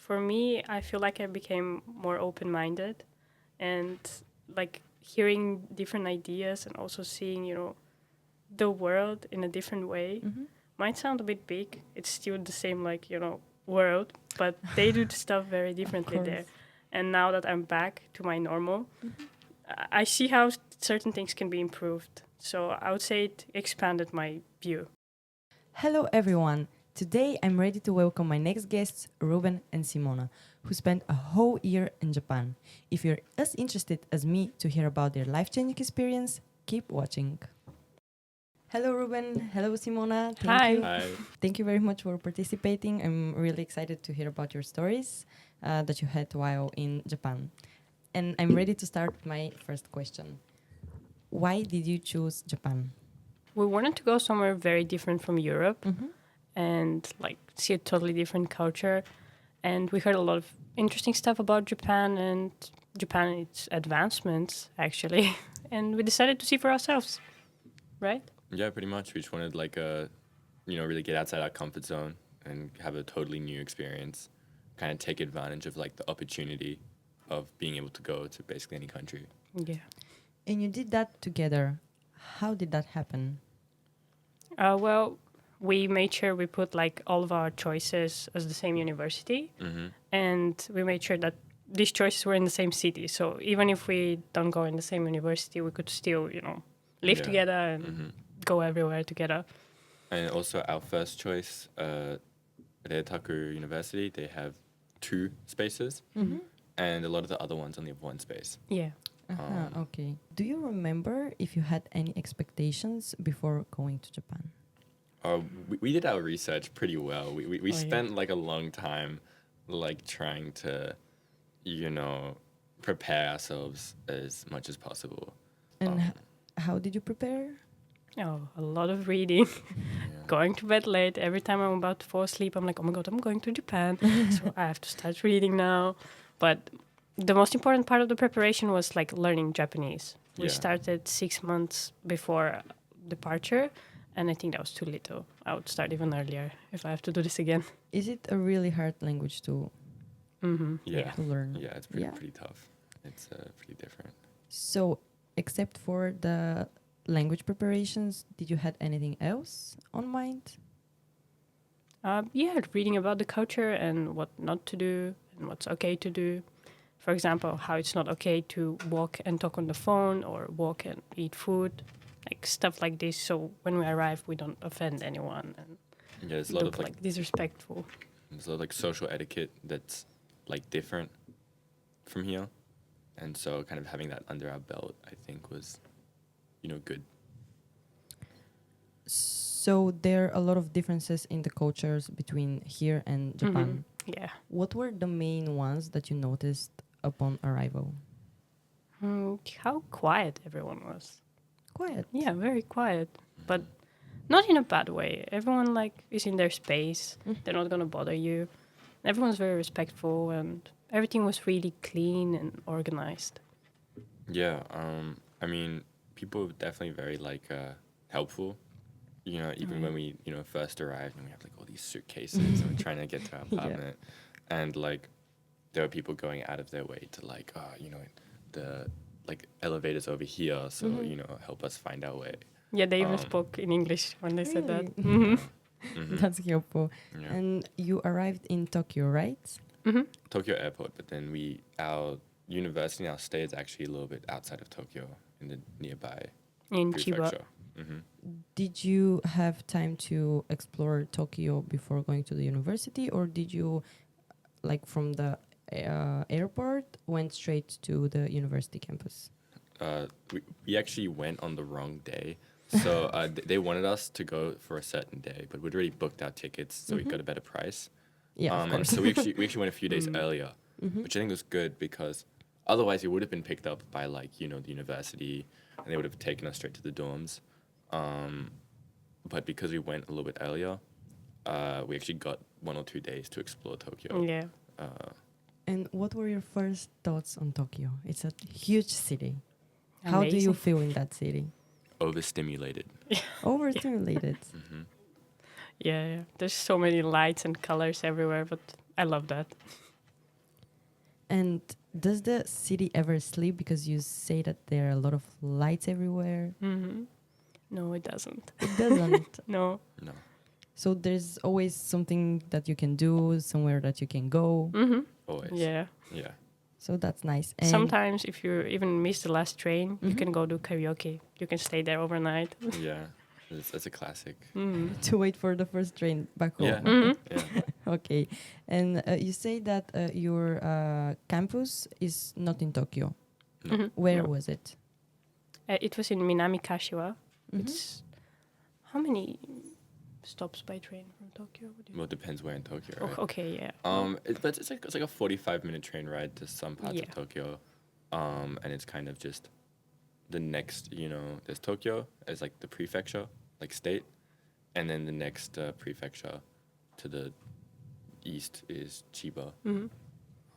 For me, I feel like I became more open-minded and like hearing different ideas and also seeing, the world in a different way. Might sound a bit big. It's still the same, world, but they do the stuff very differently there. And now that I'm back to my normal, I see how certain things can be improved. So I would say it expanded my view. Hello, everyone. Today, I'm ready to welcome my next guests, Ruben and Simona, who spent a whole year in Japan. If you're as interested as me to hear about their life-changing experience, keep watching. Hello, Ruben. Hello, Simona. Hi. You. Hi. Thank you very much for participating. I'm really excited to hear about your stories that you had while in Japan. And I'm ready to start with my first question. Why did you choose Japan? We wanted to go somewhere very different from Europe and see a totally different culture. And we heard a lot of interesting stuff about Japan and its advancements, actually. And we decided to see for ourselves, right? Yeah, pretty much. We just wanted really get outside our comfort zone and have a totally new experience. Kind of take advantage of the opportunity of being able to go to basically any country. Yeah. And you did that together. How did that happen? Well, we made sure we put all of our choices as the same university, and we made sure that these choices were in the same city. So even if we don't go in the same university, we could still, live together and go everywhere together. And also our first choice, Reitaku University, they have 2 spaces, and a lot of the other ones only have 1 space. Yeah. Okay. Do you remember if you had any expectations before going to Japan? We did our research pretty well. We spent a long time trying to, prepare ourselves as much as possible. And how did you prepare? Oh, a lot of reading. Going to bed late. Every time I'm about to fall asleep, I'm like, oh my God, I'm going to Japan. So I have to start reading now. But the most important part of the preparation was learning Japanese. We started 6 months before departure, and I think that was too little. I would start even earlier if I have to do this again. Is it a really hard language to Yeah. to learn? Yeah, it's pretty tough. It's pretty different. So, except for the language preparations, did you had anything else on mind? Reading about the culture and what not to do and what's okay to do. For example, how it's not okay to walk and talk on the phone or walk and eat food, stuff like this. So when we arrive, we don't offend anyone and There's a lot look of disrespectful. There's a lot of social etiquette that's different from here, and so kind of having that under our belt, I think, was, good. So there are a lot of differences in the cultures between here and Japan. Yeah. What were the main ones that you noticed upon arrival? How quiet everyone was. Quiet. Yeah, very quiet, but not in a bad way. Everyone is in their space. They're not gonna bother you. Everyone's very respectful, and everything was really clean and organized. Yeah, I mean, people were definitely very helpful. Even when we first arrived and we have all these suitcases and we're trying to get to our apartment, and there were people going out of their way to the elevators over here, so help us find our way. Yeah, they even spoke in English when they said that. That's helpful. Yeah. And you arrived in Tokyo, right? Tokyo Airport, but then our university, our stay is actually a little bit outside of Tokyo in the nearby In Chiba. prefecture. Did you have time to explore Tokyo before going to the university, or did you, from the airport, went straight to the university campus? We actually went on the wrong day. So they wanted us to go for a certain day, but we'd already booked our tickets, so we got a better price. Yeah, of And course. so we actually went a few days earlier, which I think was good because otherwise we would have been picked up by the university, and they would have taken us straight to the dorms. But because we went a little bit earlier, we actually got 1 or 2 days to explore Tokyo. Yeah. And what were your first thoughts on Tokyo? It's a huge city. How do you Amazing. feel in that city? Overstimulated. Overstimulated. Yeah. There's so many lights and colors everywhere, but I love that. And does the city ever sleep? Because you say that there are a lot of lights everywhere. No, it doesn't. It doesn't. No. No. So there's always something that you can do, somewhere that you can go. Always. Yeah. Yeah. So that's nice. And Sometimes if you even miss the last train, you can go do karaoke. You can stay there overnight. Yeah. That's a classic. to wait for the first train back home. Yeah. Yeah. Okay. And you say that your campus is not in Tokyo. No. Where No. was it? It was in Minami Kashiwa. It's how many stops by train from Tokyo? Well, it depends where in Tokyo, right? Okay, yeah. But it's like a 45-minute train ride to some parts of Yeah. Tokyo, and it's kind of just the next. There's Tokyo as like the prefecture, like state, and then the next prefecture to the east is Chiba.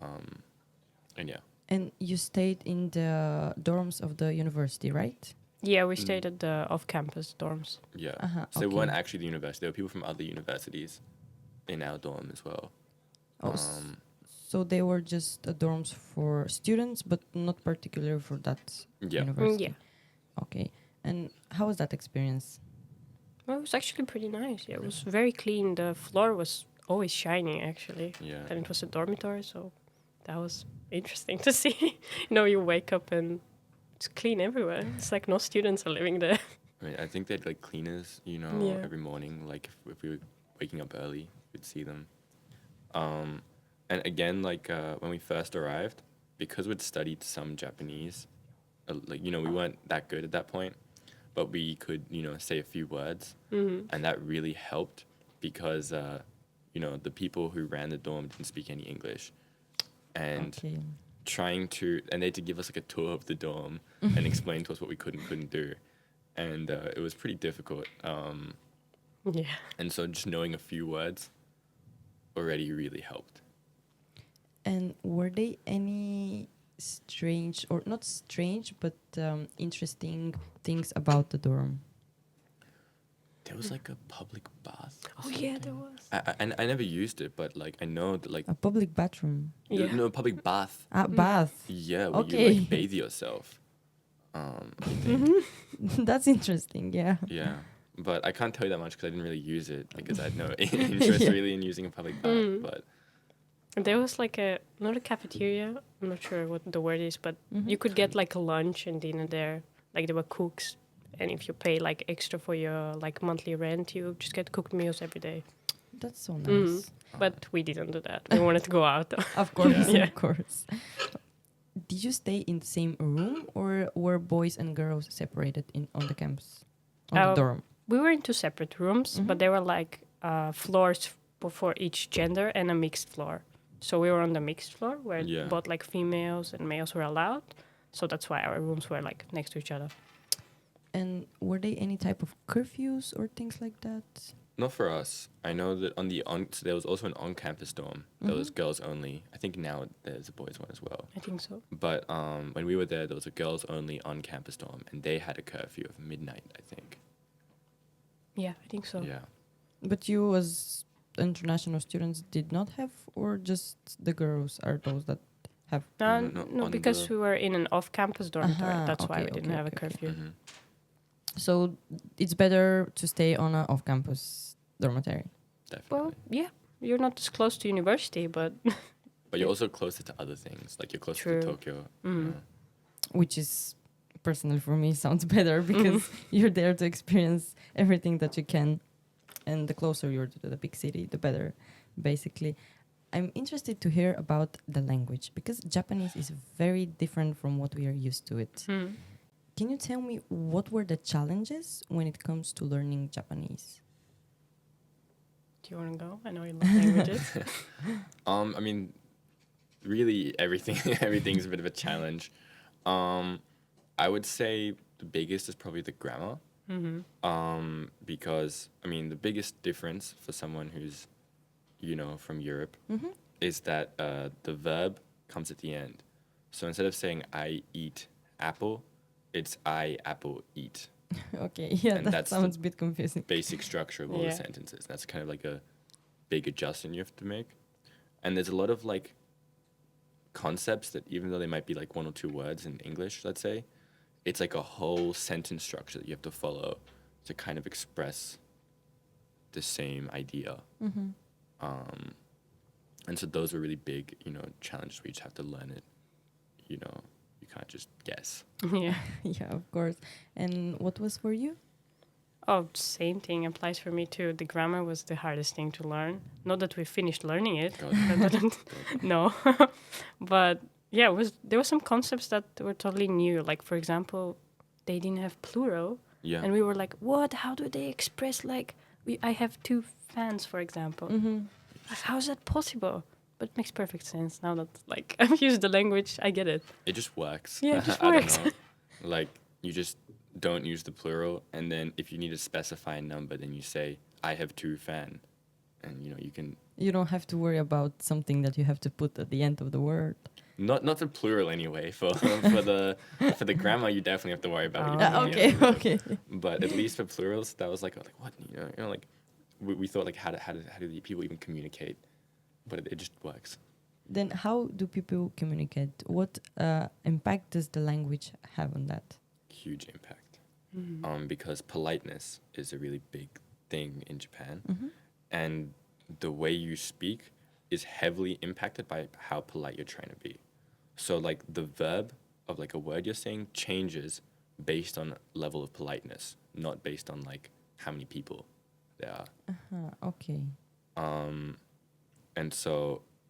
And yeah. And you stayed in the dorms of the university, right? Yeah, we stayed at the off-campus dorms. Yeah. Uh-huh, So they weren't okay. actually the university. There were people from other universities in our dorm as well. Oh, so they were just dorms for students, but not particular for that Yeah. university. Yeah. Okay. And how was that experience? Well, it was actually pretty nice. Yeah, it was very clean. The floor was always shining, actually. Yeah. And it was a dormitory, so that was interesting to see. You wake up and it's clean everywhere. It's like no students are living there. I mean, I think they'd like cleaners, Yeah. every morning. Like if we were waking up early, we'd see them. And again, like when we first arrived, because we'd studied some Japanese, we weren't that good at that point, but we could, say a few words, and that really helped because, the people who ran the dorm didn't speak any English, and Okay. and they had to give us like a tour of the dorm and explain to us what we couldn't do, and it was pretty difficult. Yeah. And so just knowing a few words already really helped. And were they any strange, or not strange, but interesting things about the dorm? There was like a public bath. Oh, yeah, there was. I never used it, but like I know that like A public bathroom. Yeah. no public bath. Bath. Yeah, where you Okay. like bathe yourself. That's interesting, yeah. Yeah, but I can't tell you that much because I didn't really use it because I had no interest really in using a public bath. But And there was like not a cafeteria, I'm not sure what the word is, but you could get like a lunch and dinner there. Like there were cooks. And if you pay like extra for your like monthly rent, you just get cooked meals every day. That's so nice. But we didn't do that. We wanted to go out. Of course, Yeah. of course. Did you stay in the same room, or were boys and girls separated on the campus, on the dorm? We were in two separate rooms, but there were like floors for each gender and a mixed floor. So we were on the mixed floor where Yeah. both like females and males were allowed. So that's why our rooms were like next to each other. And were there any type of curfews or things like that? not for us. I know that so there was also an on-campus dorm that was girls only. I think now there's a boys one as well. I think so. But when we were there was a girls only on-campus dorm, and they had a curfew of midnight, I think. Yeah, I think so. Yeah. But you as international students did not have, or just the girls are those that have? No, on because the- we were in an off-campus dormitory. Aha, That's why okay, we didn't okay, have a okay, okay. curfew. Mhm. So it's better to stay on an off-campus dormitory. Definitely. Well, yeah, you're not as close to university, but But you're also closer to other things. Like you're closer True. to Tokyo. Which is personally for me sounds better because you're there to experience everything that you can, and the closer you're to the big city, the better, basically. I'm interested to hear about the language because Japanese is very different from what we are used to it. Can you tell me what were the challenges when it comes to learning Japanese? do you want to go? I know you love languages. I mean, really everything's a bit of a challenge. I would say the biggest is probably the grammar. Because I mean the biggest difference for someone who's, from Europe, is that the verb comes at the end. So instead of saying I eat apple, it's I apple eat. Okay, yeah, And that that's the sounds a bit confusing. Basic structure of all Yeah. the sentences. That's kind of like a big adjustment you have to make. And there's a lot of like concepts that even though they might be like one or two words in English, let's say, it's like a whole sentence structure that you have to follow to kind of express the same idea. And so those were really big, challenges where you just have to learn it. You can't just guess. Yeah. Yeah, of course. And what was for you? Oh, same thing applies for me too. The grammar was the hardest thing to learn. Not that we finished learning it. No. But yeah, there were some concepts that were totally new. Like, for example, they didn't have plural. Yeah. And we were like, what? How do they express, like, I have 2 fans, for example. Like, how is that possible? But it makes perfect sense now that, like, I've used the language. I get it. It just works. Yeah, it just I works. don't know. Like, you just don't use the plural, and then if you need to specify a number, then you say, I have 2 fan. And, you can... You don't have to worry about something that you have to put at the end of the word. Not the plural anyway. For the grammar, you definitely have to worry about what you put Okay. But at least for plurals, that was like what? Like, we thought, like, how do the people even communicate? But it just works. Then how do people communicate? What impact does the language have on that? Huge impact. Because politeness is a really big thing in Japan. And the way you speak is heavily impacted by how polite you're trying to be. So, like, the verb of, like, a word you're saying changes based on level of politeness, not based on, like, how many people there are. Okay.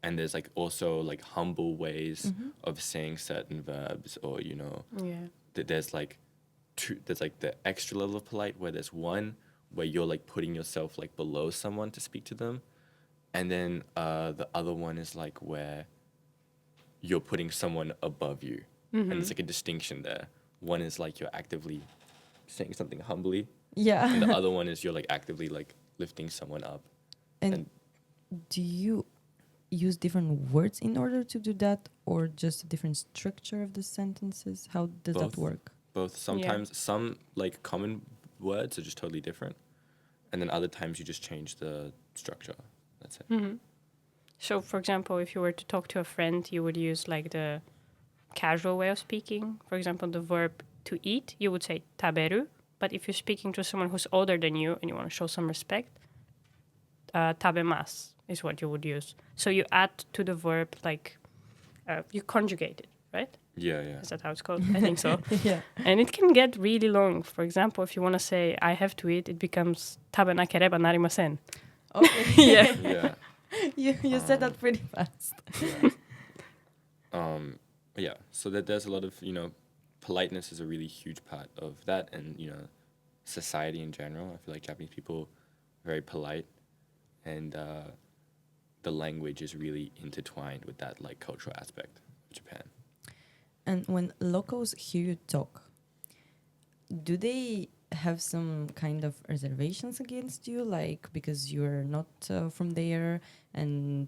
And there's, like, also, like, humble ways of saying certain verbs, or, there's, like, there's, like, the extra level of polite, where there's one where you're, like, putting yourself, like, below someone to speak to them. And then the other one is, like, where you're putting someone above you. And it's, like, a distinction there. One is, like, you're actively saying something humbly. Yeah. And the other one is you're, like, actively, like, lifting someone up. And do you use different words in order to do that, or just a different structure of the sentences? How does that work? Both. Sometimes some, like, common words are just totally different. And then other times you just change the structure. That's it. So, for example, if you were to talk to a friend, you would use, like, the casual way of speaking. For example, the verb to eat, you would say taberu. But if you're speaking to someone who's older than you and you want to show some respect, tabemasu is what you would use. So you add to the verb, like, you conjugate it, right? Yeah. Is that how it's called? I think so. Yeah. And it can get really long. For example, if you want to say, I have to eat, it becomes tabenakereba narimasen. Okay. Yeah. Yeah. You said that pretty fast. Yeah. So that there's a lot of, politeness is a really huge part of that, and, society in general. I feel like Japanese people are very polite, and the language is really intertwined with that, like, cultural aspect of Japan. And when locals hear you talk, do they have some kind of reservations against you, like, because you're not from there? And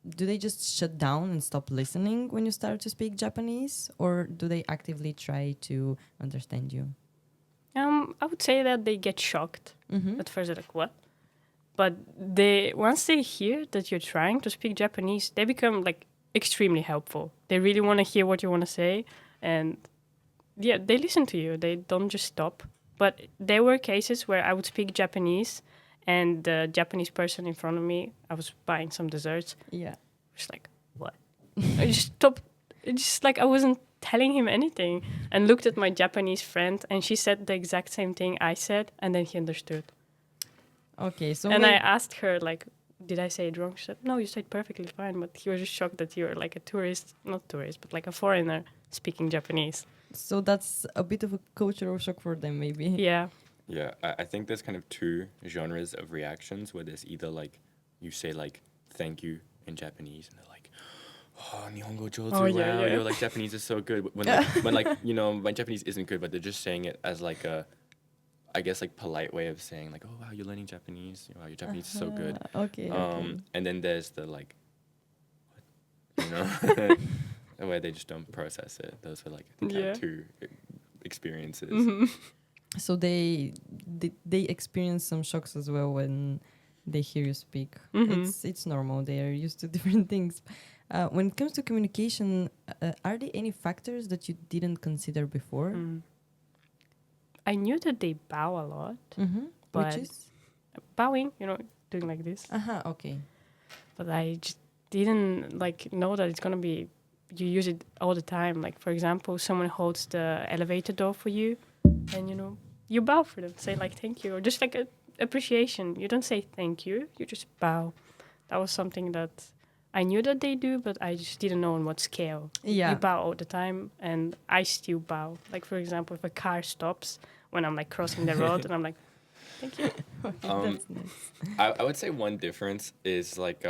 do they just shut down and stop listening when you start to speak Japanese, or do they actively try to understand you? I would say that they get shocked. At first, they're like, what? But once they hear that you're trying to speak Japanese, they become, like, extremely helpful. They really want to hear what you want to say. And yeah, they listen to you. They don't just stop. But there were cases where I would speak Japanese, and the Japanese person in front of me, I was buying some desserts. Yeah. Was like, what? I just stopped. It's just like I wasn't telling him anything, and looked at my Japanese friend, and she said the exact same thing I said, and then he understood. Okay, so and I asked her, like, did I say it wrong? She said, no, you said perfectly fine, but he was just shocked that you're, like, not tourist, but like a foreigner speaking Japanese. So that's a bit of a cultural shock for them, maybe. Yeah. Yeah, I think there's kind of 2 genres of reactions, where there's either, like, you say, like, thank you in Japanese, and they're like, oh, Nihongo jozu, wow, you're, like, Japanese is so good. When my Japanese isn't good, but they're just saying it as, like, a, I guess, like, polite way of saying, like, oh, wow, you're learning Japanese. Wow, your Japanese is so good. Okay. And then there's the, like, what? Where they just don't process it. Those are, like, I think, kind of 2 experiences. So they experience some shocks as well when they hear you speak. It's normal. They are used to different things. When it comes to communication, are there any factors that you didn't consider before? I knew that they bow a lot, Which but is? bowing, doing like this. Okay. But I just didn't know that it's gonna be. You use it all the time. Like for example, someone holds the elevator door for you, and you bow for them, say like thank you, or just like a appreciation. You don't say thank you, you just bow. That was something that I knew that they do, but I just didn't know on what scale. Yeah. You bow all the time, and I still bow. Like for example, if a car stops when I'm like crossing the road, and I'm like, thank you. That's nice. I would say one difference is like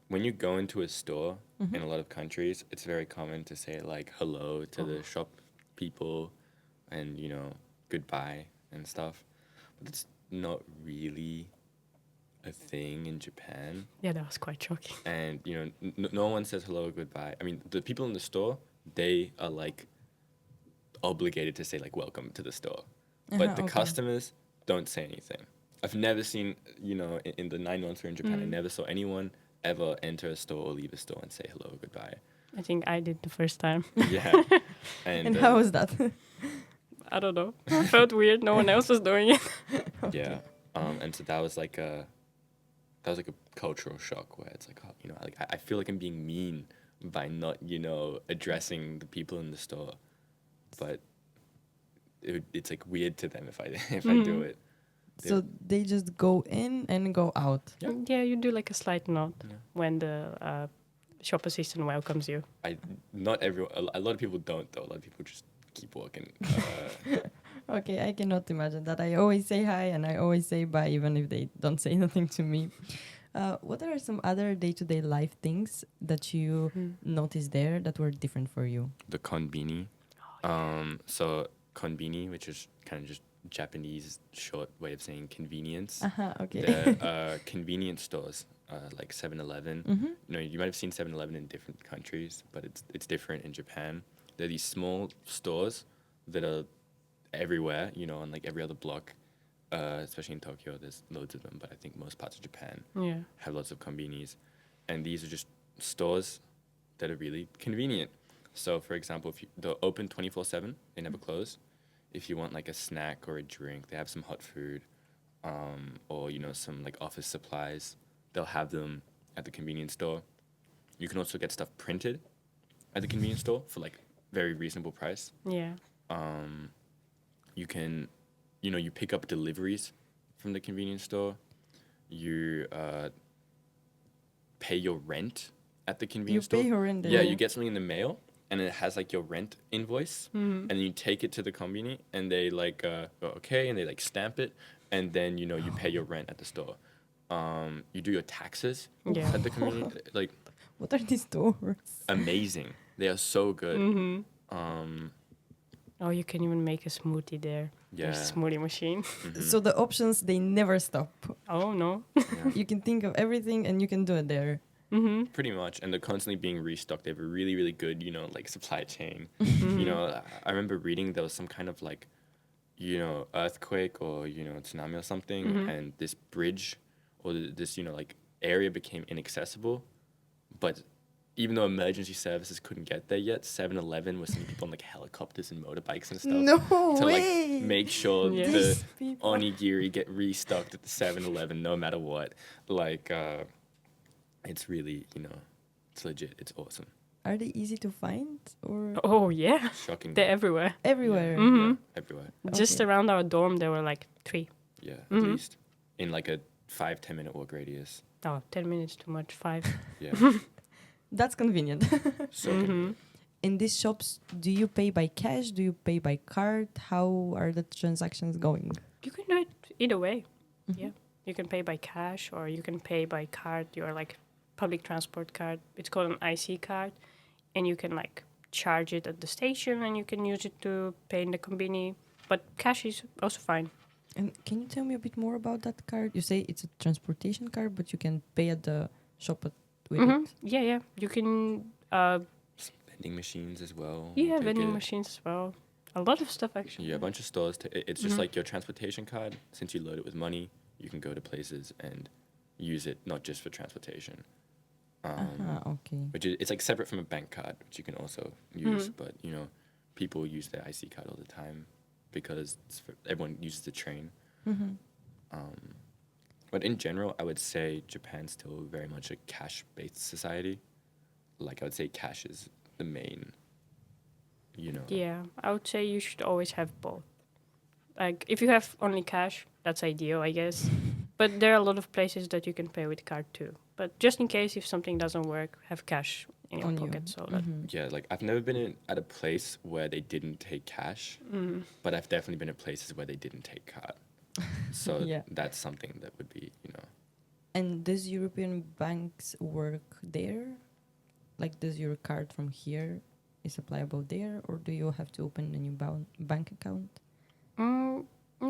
when you go into a store in a lot of countries, it's very common to say like hello to the shop people and goodbye and stuff. But it's not really a thing in Japan. Yeah, that was quite shocking. And no one says hello or goodbye. I mean, the people in the store, they are like obligated to say like welcome to the store. But the customers don't say anything. I've never seen, in the 9 months we're in Japan, I never saw anyone ever enter a store or leave a store and say hello or goodbye. I think I did the first time. Yeah. And how was that? I don't know. It felt weird. No one else was doing it. Okay. Yeah. And so that was like a cultural shock where it's like, I feel like I'm being mean by not, addressing the people in the store. But it's like weird to them if I do it. So they just go in and go out. Yeah, you do like a slight nod when the shop assistant welcomes you. Not everyone. A lot of people don't though. A lot of people just keep walking. Okay, I cannot imagine that. I always say hi and I always say bye, even if they don't say nothing to me. What are some other day-to-day life things that you noticed there that were different for you? The konbini. So konbini, which is kind of just Japanese short way of saying convenience. Okay. The convenience stores, like 7-Eleven. You might have seen 7-Eleven in different countries, but it's different in Japan. They're these small stores that are everywhere, on like every other block. Especially in Tokyo, there's loads of them, but I think most parts of Japan have lots of konbinis. And these are just stores that are really convenient. So, for example, they're open 24/7, they never close. If you want like a snack or a drink, they have some hot food, or some like office supplies. They'll have them at the convenience store. You can also get stuff printed at the convenience store for like very reasonable price. Yeah. You can, you pick up deliveries from the convenience store. You pay your rent at the convenience store. You pay your rent. Yeah, you get something in the mail. And it has like your rent invoice, and then you take it to the konbini, and they like go okay, and they like stamp it, and then you pay your rent at the store. You do your taxes at the konbini. Like, what are these stores? Amazing! They are so good. You can even make a smoothie there. Yeah, there's a smoothie machine. So the options, they never stop. Oh no! You can think of everything, and you can do it there. Pretty much, and they're constantly being restocked. They have a really, really good, like supply chain. I remember reading there was some kind of like, earthquake or tsunami or something, and this bridge or this like area became inaccessible. But even though emergency services couldn't get there yet, 7-Eleven was sending people on like helicopters and motorbikes and stuff to way. like make sure Yeah. the onigiri get restocked at the 7-Eleven no matter what. Like. It's really, it's legit. It's awesome. Are they easy to find or? Oh yeah, Shocking. they're everywhere. Everywhere. Yeah, everywhere. Just around our dorm, there were like 3. Yeah, at least in like a 5-10 minute walk radius. Oh, 10 minutes too much. 5. Yeah. That's convenient. So convenient. In these shops, do you pay by cash? Do you pay by card? How are the transactions going? You can do it either way. Yeah, you can pay by cash or you can pay by card. You're like public transport card. It's called an IC card, and you can like charge it at the station, and you can use it to pay in the konbini. But cash is also fine. And can you tell me a bit more about that card? You say it's a transportation card, but you can pay at the shop with it. Yeah. You can. Vending machines as well. Yeah, vending machines as well. A lot of stuff actually. Yeah, a bunch of stores. It's just like your transportation card. Since you load it with money, you can go to places and use it not just for transportation. Okay. Which is, it's like separate from a bank card, which you can also use. But you know, people use their IC card all the time because everyone uses the train. But in general, I would say Japan's still very much a cash-based society. Like I would say, cash is the main. You know. Yeah, I would say you should always have both. Like, if you have only cash, that's ideal, I guess. But there are a lot of places that you can pay with card too. But just in case if something doesn't work, have cash in your On pocket. you. So that Yeah, like I've never been at a place where they didn't take cash, but I've definitely been at places where they didn't take card. So Yeah. that's something that would be, you know. And does European banks work there? Like, does your card from here is applicable there, or do you have to open a new bank account?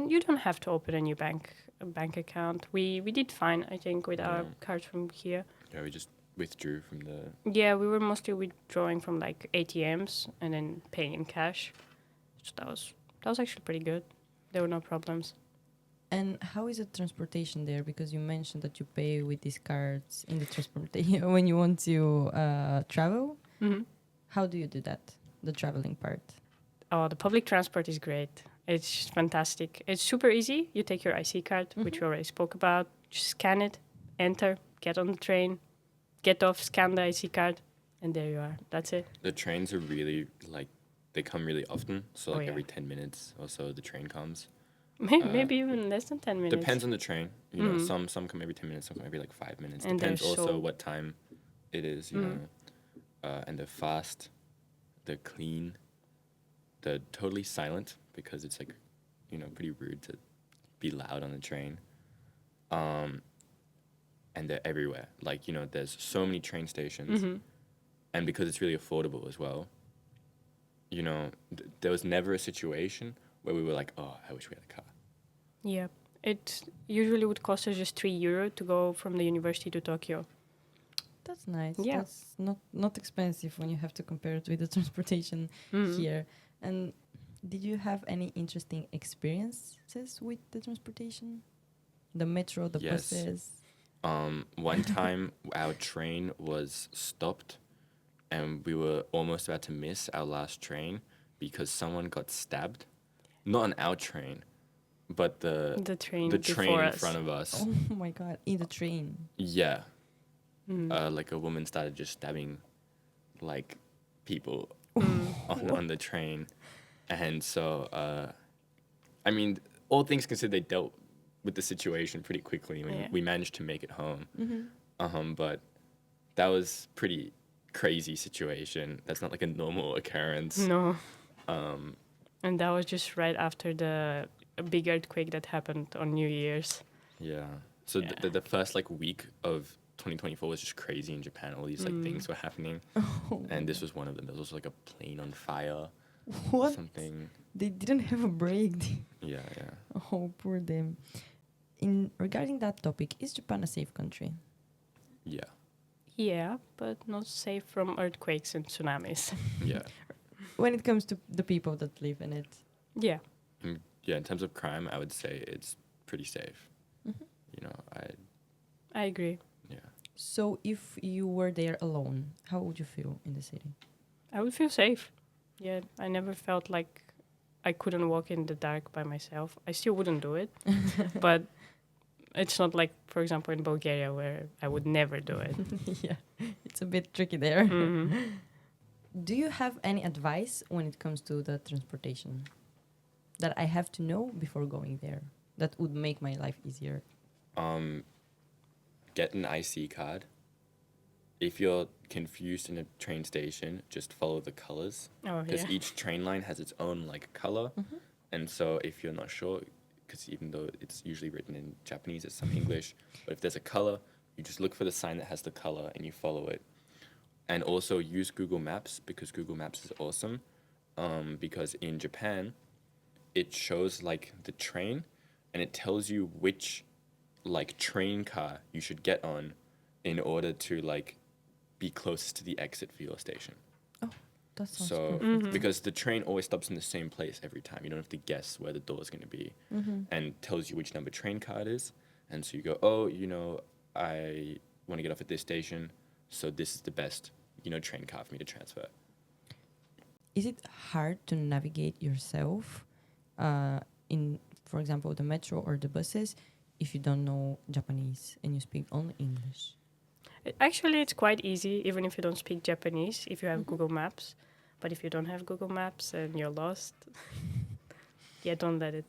you don't have to open a bank account. We did fine, I think, with our cards from here. Yeah, we just withdrew from the. Yeah, we were mostly withdrawing from like ATMs and then paying in cash. So that was actually pretty good. There were no problems. And how is the transportation there? Because you mentioned that you pay with these cards in the transportation when you want to travel. How do you do that? The traveling part. Oh, the public transport is great. It's just fantastic. It's super easy. You take your IC card, which we already spoke about. Just scan it, enter, get on the train, get off, scan the IC card, and there you are. That's it. The trains are really like they come really often. So like yeah. every 10 minutes or so the train comes. Maybe even less than 10 minutes. Depends on the train. You know, some come every 10 minutes, some come every like 5 minutes. And Depends they're also so- what time it is, you know. And they're fast, they're clean, they're totally silent because it's like, you know, pretty rude to be loud on the train. And they're everywhere. Like, you know, there's so many train stations. And because it's really affordable as well, you know, there was never a situation where we were like, oh, I wish we had a car. Yeah. It usually would cost us just €3 to go from the university to Tokyo. That's nice. Yeah. That's not expensive when you have to compare it with the transportation here. And did you have any interesting experiences with the transportation? The metro, the Yes. buses? One time our train was stopped and we were almost about to miss our last train because someone got stabbed. Not on our train, but the train train before in us. front of us. Oh my God, in the train. Yeah. Like a woman started just stabbing like people on the train. And so, I mean, all things considered, they dealt with the situation pretty quickly. We managed to make it home. But that was pretty crazy situation. That's not like a normal occurrence. No. And that was just right after the big earthquake that happened on New Year's. Yeah. So the first like week of 2024 was just crazy in Japan. All these like things were happening. And this was one of them. There was also like a plane on fire. What? Something. They didn't have a break. Yeah. Oh, poor them. Regarding that topic, is Japan a safe country? Yeah. Yeah, but not safe from earthquakes and tsunamis. Yeah. When it comes to the people that live in it. Yeah. Yeah, in terms of crime, I would say it's pretty safe. You know, I agree. yeah. So if you were there alone, how would you feel in the city? I would feel safe. Yeah, I never felt like I couldn't walk in the dark by myself. I still wouldn't do it. But it's not like, for example, in Bulgaria where I would never do it. Yeah, it's a bit tricky there. Mm-hmm. Do you have any advice when it comes to the transportation that I have to know before going there that would make my life easier? Get an IC card. If you're confused in a train station, just follow the colors. Oh, Because yeah. each train line has its own like color. And so if you're not sure, because even though it's usually written in Japanese, it's some English, but if there's a color, you just look for the sign that has the color and you follow it. And also use Google Maps because Google Maps is awesome. Because in Japan, it shows like the train and it tells you which like train car you should get on in order to like be closest to the exit for your station. Oh, that sounds So perfect. because the train always stops in the same place every time, you don't have to guess where the door is going to be, and tells you which number train car it is. And so you go, oh, you know, I want to get off at this station. So this is the best, train card for me to transfer. Is it hard to navigate yourself in, for example, the metro or the buses if you don't know Japanese and you speak only English? Actually, it's quite easy, even if you don't speak Japanese, if you have Google Maps. But if you don't have Google Maps and you're lost, yeah, don't let it.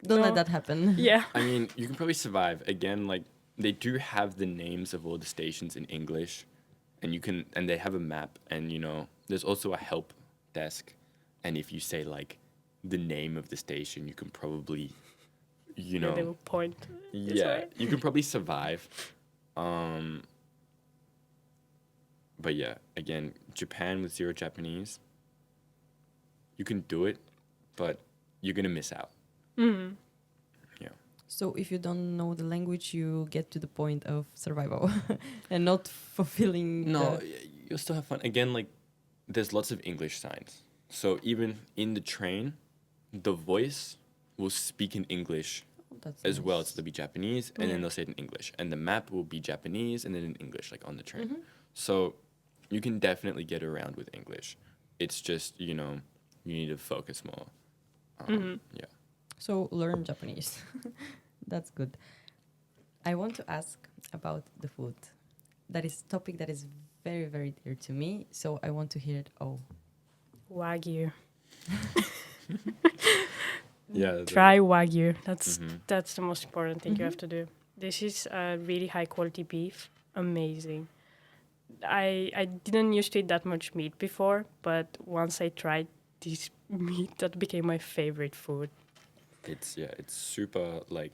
Don't let that happen. Yeah. I mean, you can probably survive. Again, like, they do have the names of all the stations in English, and they have a map, and, there's also a help desk. And if you say, like, the name of the station, you can probably, They will point. this yeah, way. you can probably survive. But yeah, again, Japan with zero Japanese, you can do it, but you're going to miss out. Mm. Yeah. So if you don't know the language, you get to the point of survival and not fulfilling. No, you'll still have fun. Again, like, there's lots of English signs. So even in the train, the voice will speak in English as well. So there'll be Japanese, and then they'll say it in English. And the map will be Japanese and then in English, like on the train. So you can definitely get around with English. It's just, you need to focus more. Yeah. So learn Japanese. That's good. I want to ask about the food. That is a topic that is very, very dear to me. So I want to hear it all. Wagyu. Yeah. Try Wagyu. That's Mhm. that's the most important thing you have to do. This is really high quality beef. Amazing. I didn't used to eat that much meat before, but once I tried this meat, that became my favorite food. It's super, like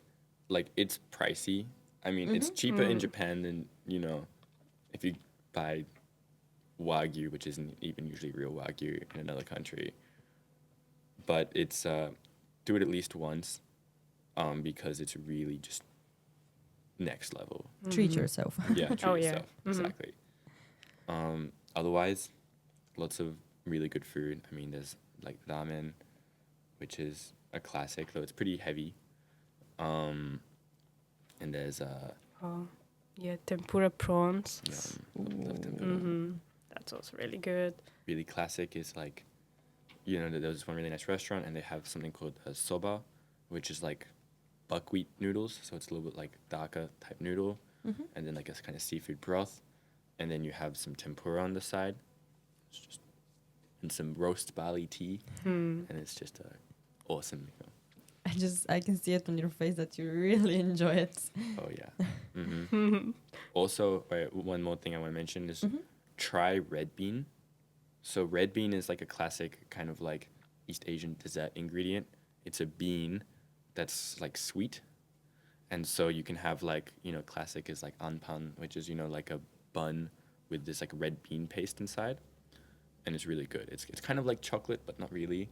it's pricey. I mean, it's cheaper in Japan than, if you buy Wagyu, which isn't even usually real Wagyu in another country. But it's, do it at least once, because it's really just next level. Treat yourself. Yeah, treat Oh, yeah. yourself. Exactly. Otherwise, lots of really good food. I mean, there's like ramen, which is a classic, though it's pretty heavy. And there's Oh, yeah, tempura prawns. love tempura. That's also really good. Really classic is like, there's one really nice restaurant, and they have something called soba, which is like buckwheat noodles. So it's a little bit like darker type noodle, and then like a kind of seafood broth, and then you have some tempura on the side, and some roast barley tea, and it's just a awesome meal. I can see it on your face that you really enjoy it. Oh yeah. Also, one more thing I want to mention is try red bean. So red bean is like a classic kind of like East Asian dessert ingredient. It's a bean that's like sweet, and so you can have like, classic is like anpan, which is, like a bun with this like red bean paste inside, and it's really good. It's kind of like chocolate, but not really.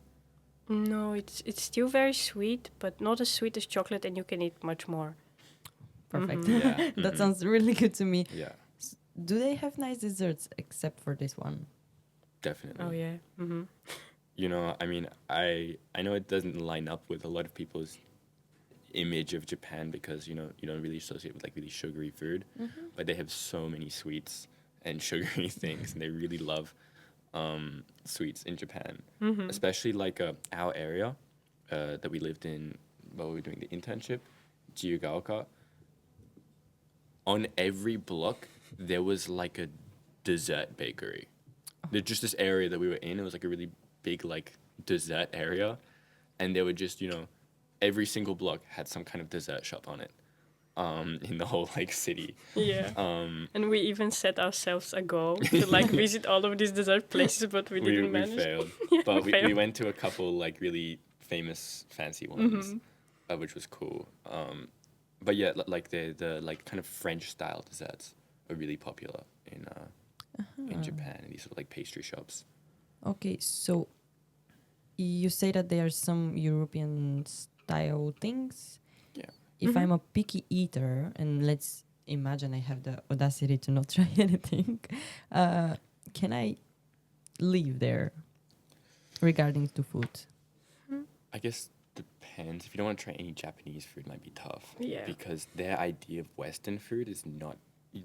No, it's still very sweet, but not as sweet as chocolate, and you can eat much more. Perfect. Yeah. That sounds really good to me. Yeah, Do they have nice desserts except for this one? definitely. Oh yeah. I mean, I know it doesn't line up with a lot of people's image of Japan because, you don't really associate with like really sugary food, but they have so many sweets and sugary things, and they really love sweets in Japan, especially like our area that we lived in while we were doing the internship, Jiugaoka. On every block, there was like a dessert bakery. There's just this area that we were in. It was like a really big like dessert area, and they would just, every single block had some kind of dessert shop on it, in the whole like city. Yeah. And we even set ourselves a goal to like visit all of these dessert places, but we didn't we manage. failed, Yeah, but we we failed. went to a couple like really famous fancy ones, which was cool. But yeah, like the like kind of French style desserts are really popular in Japan, in these sort of like pastry shops. Okay, so you say that there are some European style things. Yeah. If I'm a picky eater, and let's imagine I have the audacity to not try anything, can I live there regarding to food? I guess depends. If you don't want to try any Japanese food, it might be tough. Yeah. Because their idea of Western food is not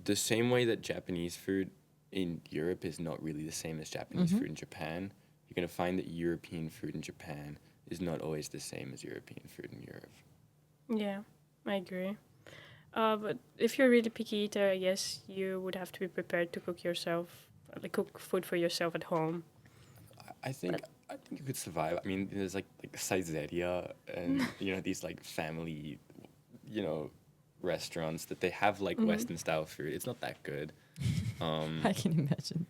the same way that Japanese food in Europe is not really the same as Japanese food in Japan, you're going to find that European food in Japan is not always the same as European food in Europe. Yeah, I agree. But if you're a really picky eater, I guess you would have to be prepared to cook food for yourself at home. I think you could survive. I mean, there's like Saizeria and these like family, restaurants that they have like Western style food. It's not that good. I can imagine.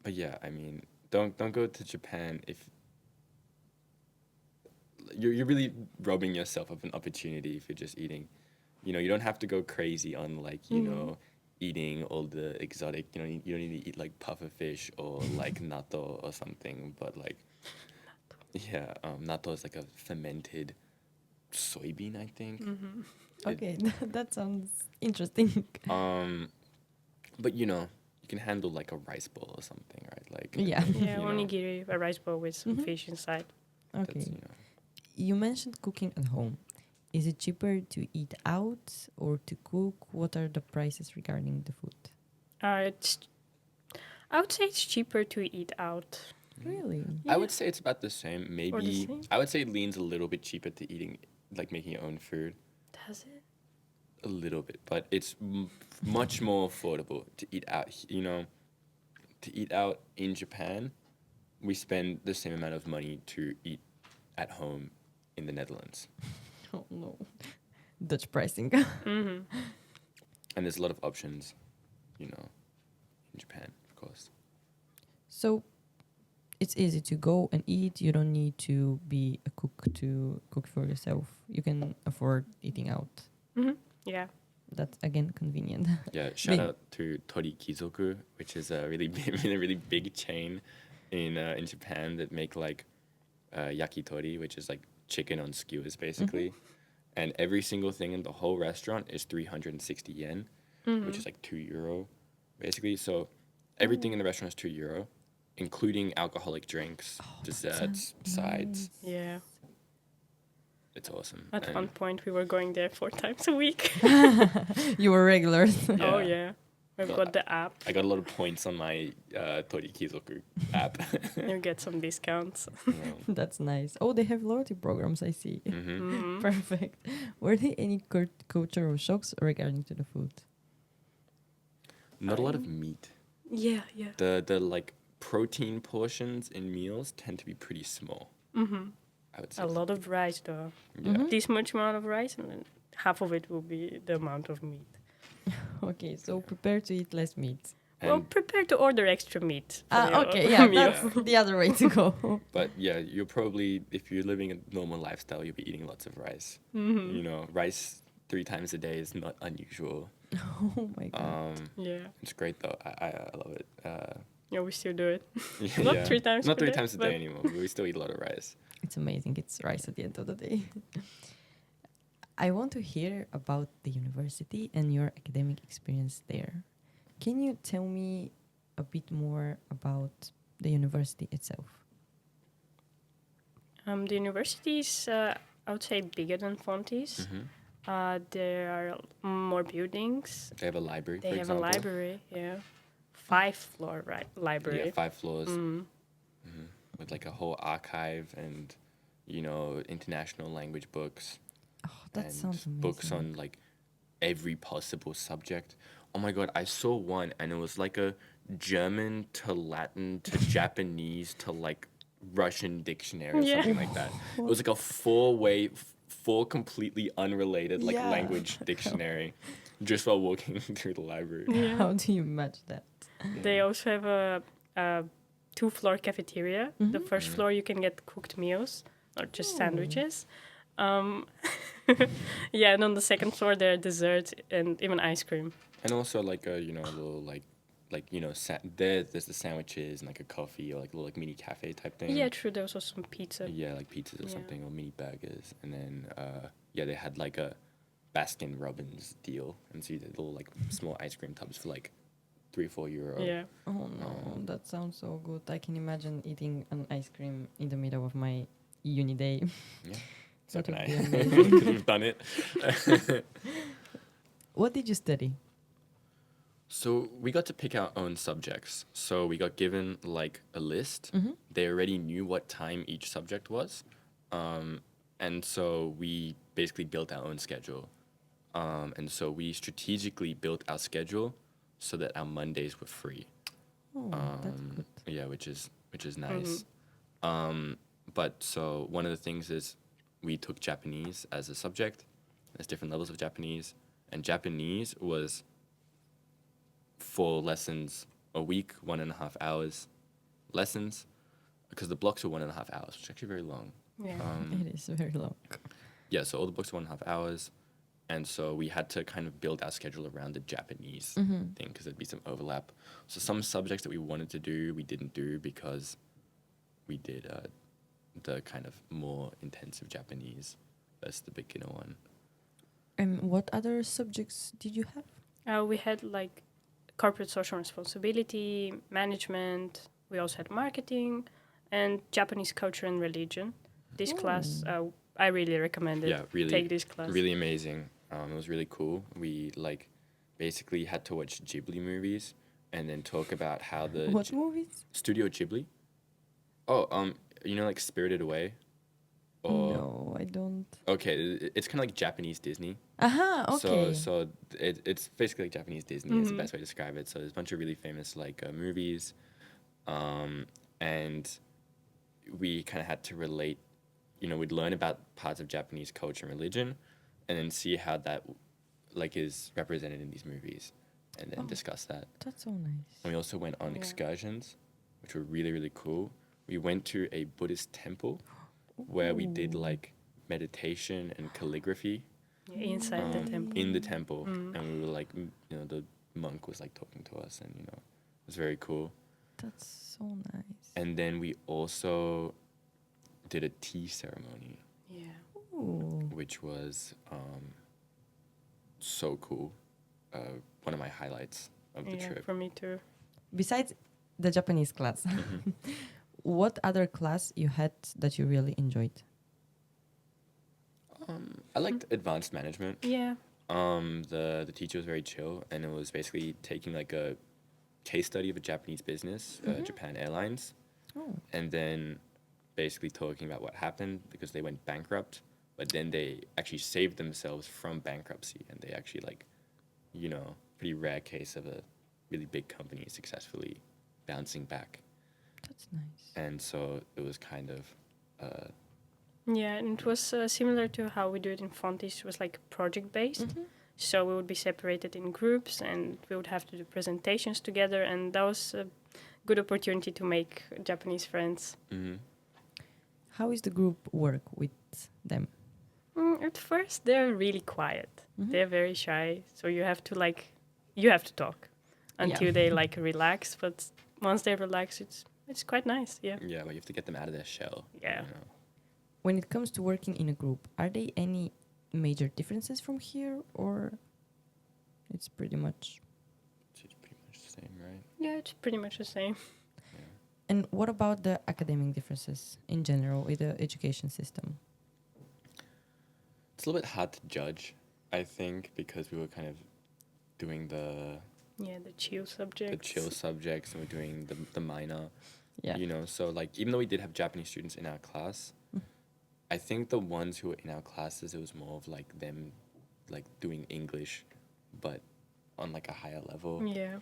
But yeah, I mean, don't go to Japan if you're really robbing yourself of an opportunity if you're just eating. You don't have to go crazy on like eating all the exotic. You don't need to eat like puffer fish or like natto or something. But like, yeah, natto is like a fermented soybean, I think. Okay, that sounds interesting. But you can handle like a rice bowl or something, right? Like Yeah. Yeah, onigiri, a rice bowl with some fish inside. Okay. You mentioned cooking at home. Is it cheaper to eat out or to cook? What are the prices regarding the food? I would say it's cheaper to eat out. Really? I would say it's about the same. Maybe same? I would say it leans a little bit cheaper to eating, like making your own food. Does it? A little bit, but it's much more affordable to eat out. To eat out in Japan, we spend the same amount of money to eat at home in the Netherlands. Oh no. Dutch pricing. And there's a lot of options, in Japan, of course. So it's easy to go and eat. You don't need to be a cook to cook for yourself. You can afford eating out. Yeah. That's again convenient. Yeah, shout out to Tori Kizoku, which is a really big chain in Japan that make like yakitori, which is like chicken on skewers basically. And every single thing in the whole restaurant is 360 yen, which is like €2 basically. So everything in the restaurant is €2, including alcoholic drinks, desserts, sides. Yeah. It's awesome. At one point, we were going there 4 times a week. You were regulars. Oh, yeah. We've got the app. I got a lot of points on my Tori Kizoku app. You get some discounts. That's nice. Oh, they have loyalty programs, I see. Perfect. Were there any cultural shocks regarding to the food? Not a lot of meat. Yeah. The like protein portions in meals tend to be pretty small. I would say A lot of rice, though. Yeah. This much amount of rice, and then half of it will be the amount of meat. Okay, so prepare to eat less meat. Well, prepare to order extra meat. Okay, yeah, that's the other way to go. But yeah, you're probably, if you're living a normal lifestyle, you'll be eating lots of rice. Rice 3 times a day is not unusual. Oh my god. Yeah. It's great though. I love it. Yeah, we still do it. Yeah, Not 3 times Not per 3 day, times a but- day anymore. But we still eat a lot of rice. It's amazing. It's rice at the end of the day. I want to hear about the university and your academic experience there. Can you tell me a bit more about the university itself? The university is, I would say, bigger than Fontes. There are more buildings. They have a library, They for have example. a library, yeah. 5-floor library. Yeah, 5 floors. With like a whole archive and, international language books. Oh, that and sounds amazing. books on like every possible subject. Oh my god, I saw one and it was like a German to Latin to Japanese to like Russian dictionary or something like that. It was like a 4 completely unrelated like Yeah. language dictionary just while walking through the library. Yeah. How do you match that? They also have a 2-floor cafeteria. The first floor you can get cooked meals or just sandwiches. Yeah, and on the second floor there are desserts and even ice cream. And also like a little there's the sandwiches and like a coffee or like a little like mini cafe type thing. Yeah, true. There was also some pizza. Yeah, like pizzas or Yeah. something, or mini burgers. And then, they had like a Baskin Robbins deal. And so you did little like small ice cream tubs for like €3-4. Yeah. Oh no, that sounds so good. I can imagine eating an ice cream in the middle of my uni day. Yeah. So That can would I. be amazing. Because we've done it. What did you study? So we got to pick our own subjects. So we got given like a list. They already knew what time each subject was. And so we basically built our own schedule. And so we strategically built our schedule so that our Mondays were free. Oh, that's good. Yeah, which is nice. But so one of the things is we took Japanese as a subject. There's different levels of Japanese, and Japanese was 4 lessons a week, 1.5 hours lessons, because the blocks were 1.5 hours, which is actually very long. Yeah. It is very long. Yeah, so all the books are 1.5 hours, and so we had to kind of build our schedule around the Japanese thing, because there'd be some overlap. So some subjects that we wanted to do, we didn't do because we did the kind of more intensive Japanese versus the beginner one. And what other subjects did you have? We had like corporate social responsibility, management. We also had marketing and Japanese culture and religion. This class, I really recommend it. Yeah, really. Take this class. Really amazing. It was really cool. We like basically had to watch Ghibli movies and then talk about how the What movies? Studio Ghibli. Oh, you know, like Spirited Away. Or No, I don't. okay, it's kind of like Japanese Disney. Aha, okay. So it's basically like Japanese Disney. Is the best way to describe it. So there's a bunch of really famous like movies, and we kind of had to relate. You know, we'd learn about parts of Japanese culture and religion, and then see how that like is represented in these movies, and then discuss that. That's so nice. And we also went on excursions, which were really, really cool. We went to a Buddhist temple where we did like meditation and calligraphy. Inside the temple. In the temple. And we were like, you know, the monk was like talking to us, and, you know, it was very cool. That's so nice. And then we also did a tea ceremony. Yeah. Ooh. Which was so cool. One of my highlights of the trip. For me too. Besides the Japanese class, what other class you had that you really enjoyed? I liked advanced management. Yeah. The teacher was very chill, and it was basically taking like a case study of a Japanese business, Japan Airlines, and then basically talking about what happened because they went bankrupt, but then they actually saved themselves from bankruptcy, and they actually like, you know, pretty rare case of a really big company successfully bouncing back. That's nice. And so it was kind of Yeah, and it was similar to how we do it in Fontis. It was like project-based. So we would be separated in groups, and we would have to do presentations together, and that was a good opportunity to make Japanese friends. How is the group work with them? At first, they're really quiet. They're very shy, so you have to talk until they like relax. But once they relax, it's quite nice. Yeah. Yeah, but you have to get them out of their shell. Yeah. You know? When it comes to working in a group, are there any major differences from here, or it's pretty much? It's pretty much the same, right? Yeah, it's pretty much the same. And what about the academic differences in general with the education system? It's a little bit hard to judge, I think, because we were kind of doing the chill subjects. And we're doing the minor. Yeah. You know, so like even though we did have Japanese students in our class, I think the ones who were in our classes, it was more of like them like doing English, but on like a higher level. Yeah.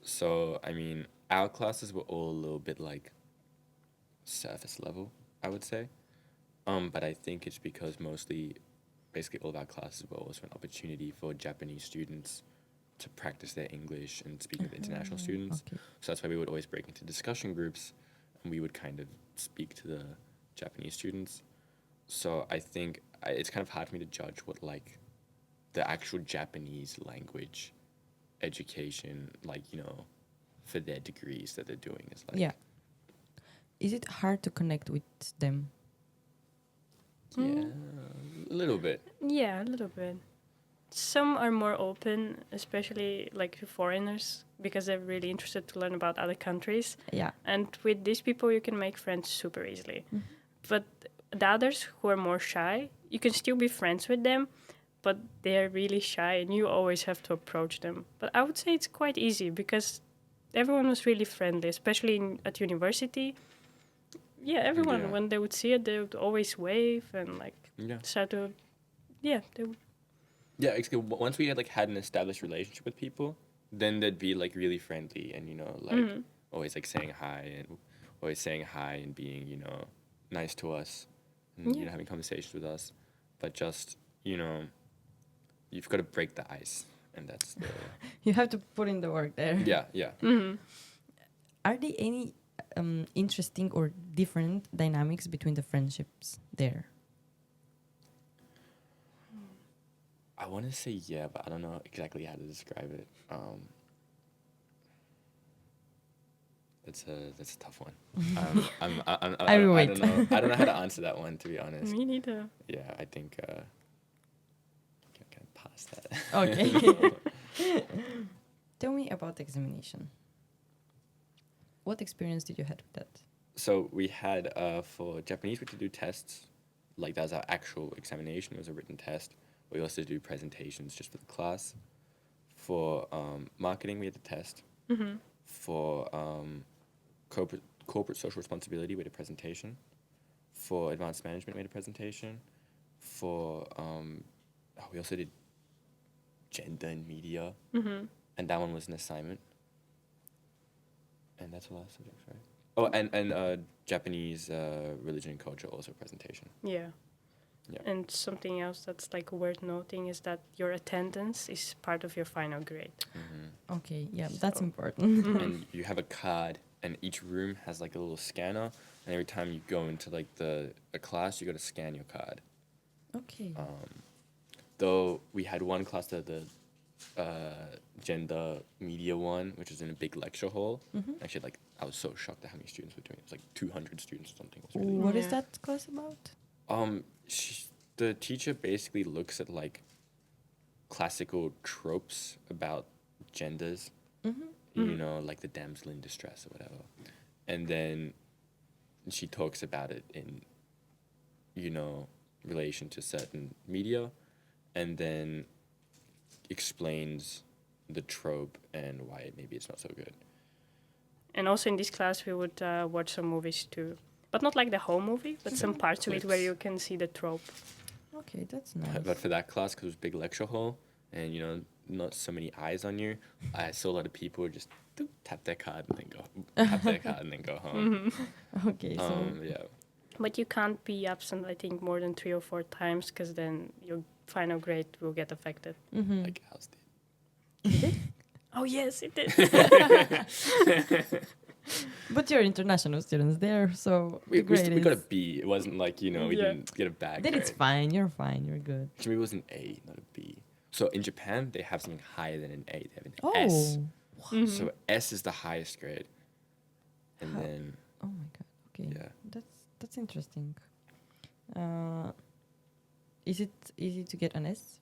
So, I mean, our classes were all a little bit like surface level, I would say. But I think it's because basically all of our classes were also an opportunity for Japanese students to practice their English and speak with international students. Okay. So that's why we would always break into discussion groups, and we would kind of speak to the Japanese students. So I think it's kind of hard for me to judge what like the actual Japanese language education, like, you know, for their degrees that they're doing is like. Yeah. Is it hard to connect with them? Yeah, a little bit. Yeah, a little bit. Some are more open, especially like to foreigners, because they're really interested to learn about other countries. Yeah. And with these people, you can make friends super easily. But the others who are more shy, you can still be friends with them, but they're really shy and you always have to approach them. But I would say it's quite easy because everyone was really friendly, especially at university. Yeah, everyone, Yeah. when they would see it, they would always wave and like Yeah. start to, yeah, they would. Yeah, exactly. Once we had an established relationship with people, then they'd be like really friendly and like always like saying hi and being nice to us and Yeah. having conversations with us. But just you've got to break the ice, and that's the You have to put in the work there. yeah. Are there any interesting or different dynamics between the friendships there? I want to say yeah, but I don't know exactly how to describe it. That's a tough one. I will I wait. don't know how to answer that one, to be honest. Me neither. Yeah, I think I can pass that. Okay. Tell me about examination. What experience did you have with that? So we had for Japanese we had to do tests, like that was our actual examination. It was a written test. We also do presentations just for the class. For marketing we had the test. For corporate social responsibility we had a presentation. For advanced management we had a presentation. For we also did gender and media, and that one was an assignment. And that's the last subject, right? Oh, and Japanese religion and culture also a presentation. Yeah. Yeah. And something else that's like worth noting is that your attendance is part of your final grade. Okay, yeah, that's So- important. And you have a card, and each room has like a little scanner, and every time you go into like a class, you got to scan your card. Okay. Though we had one class the gender media one, which was in a big lecture hall. Actually, like I was so shocked at how many students were doing it. It was like 200 students or something. It was really What is Yeah. that class about? the teacher basically looks at like classical tropes about genders, like the damsel in distress or whatever, and then she talks about it in relation to certain media, and then explains the trope and why maybe it's not so good. And also in this class, we would watch some movies too. But not like the whole movie, but some parts of it where Clips. you can see the trope. Okay, that's nice. But for that class, because it was a big lecture hall and not so many eyes on you, I saw a lot of people just tap their card and then go home. Okay, so Yeah. But you can't be absent, I think, more than 3 or 4 times because then your final grade will get affected. Like ours did. Oh, yes, it did. but you're international students there, so We the grade got a is- B. It wasn't like, we Yeah. didn't get a bad Then grade. it's fine. You're fine. You're good. Maybe it was an A, not a B. So in Japan, they have something higher than an A. They have an Oh, S. So S is the highest grade. And How- then, oh my god. Okay, yeah. that's interesting. Is it easy to get an S?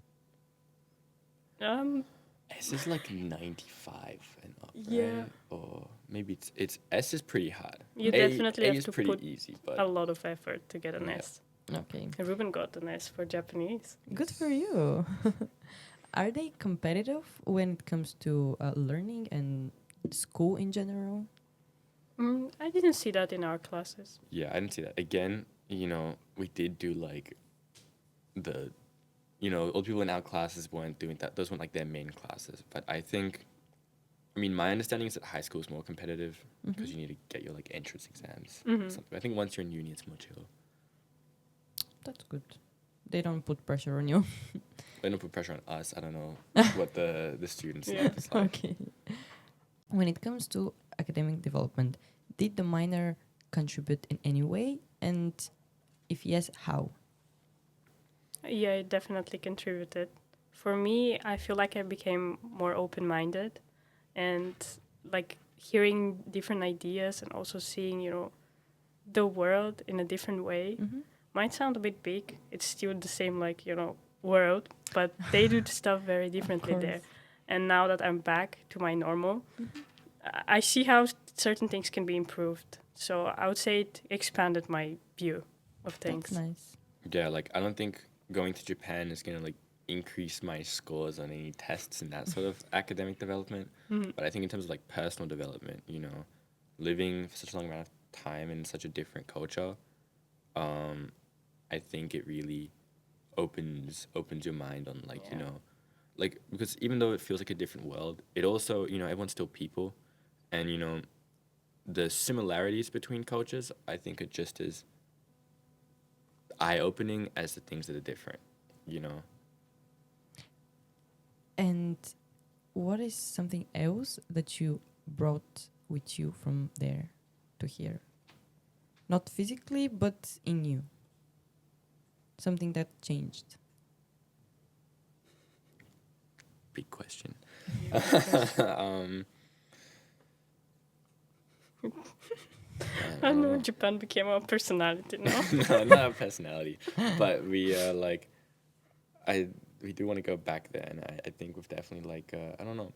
S is like 95 and up, Yeah. right? Or maybe it's S is pretty hard. You A, definitely A have is to pretty put easy, but a lot of effort to get an Yeah. S. Okay, And Ruben got an S for Japanese. good for you. Are they competitive when it comes to learning and school in general? I didn't see that in our classes. yeah, I didn't see that. Again, we did do like old people in our classes weren't doing that. Those weren't like their main classes. But I think, my understanding is that high school is more competitive because you need to get your like entrance exams. Something. I think once you're in uni, it's more chill. That's good. They don't put pressure on you. They don't put pressure on us. I don't know what the students Yeah. life is like. Okay. When it comes to academic development, did the minor contribute in any way? And if yes, how? Yeah, it definitely contributed. For me, I feel like I became more open-minded and like hearing different ideas and also seeing, the world in a different way. Might sound a bit big. It's still the same, like, world, but they do stuff very differently there. And now that I'm back to my normal, I see how certain things can be improved. So I would say it expanded my view of things. That's nice. Yeah, like I don't think going to Japan is gonna like increase my scores on any tests and that sort of academic development. But I think in terms of like personal development, you know, living for such a long amount of time in such a different culture, I think it really opens your mind on like, you know, like, because even though it feels like a different world, it also, you know, everyone's still people, and you know, the similarities between cultures I think are just as eye-opening as the things that are different, you know. And what is something else that you brought with you from there to here? Not physically, but in you. Something that changed. Big question. I know Japan became our personality now. No, not a personality, but we we do want to go back there, and I think we've definitely like I don't know.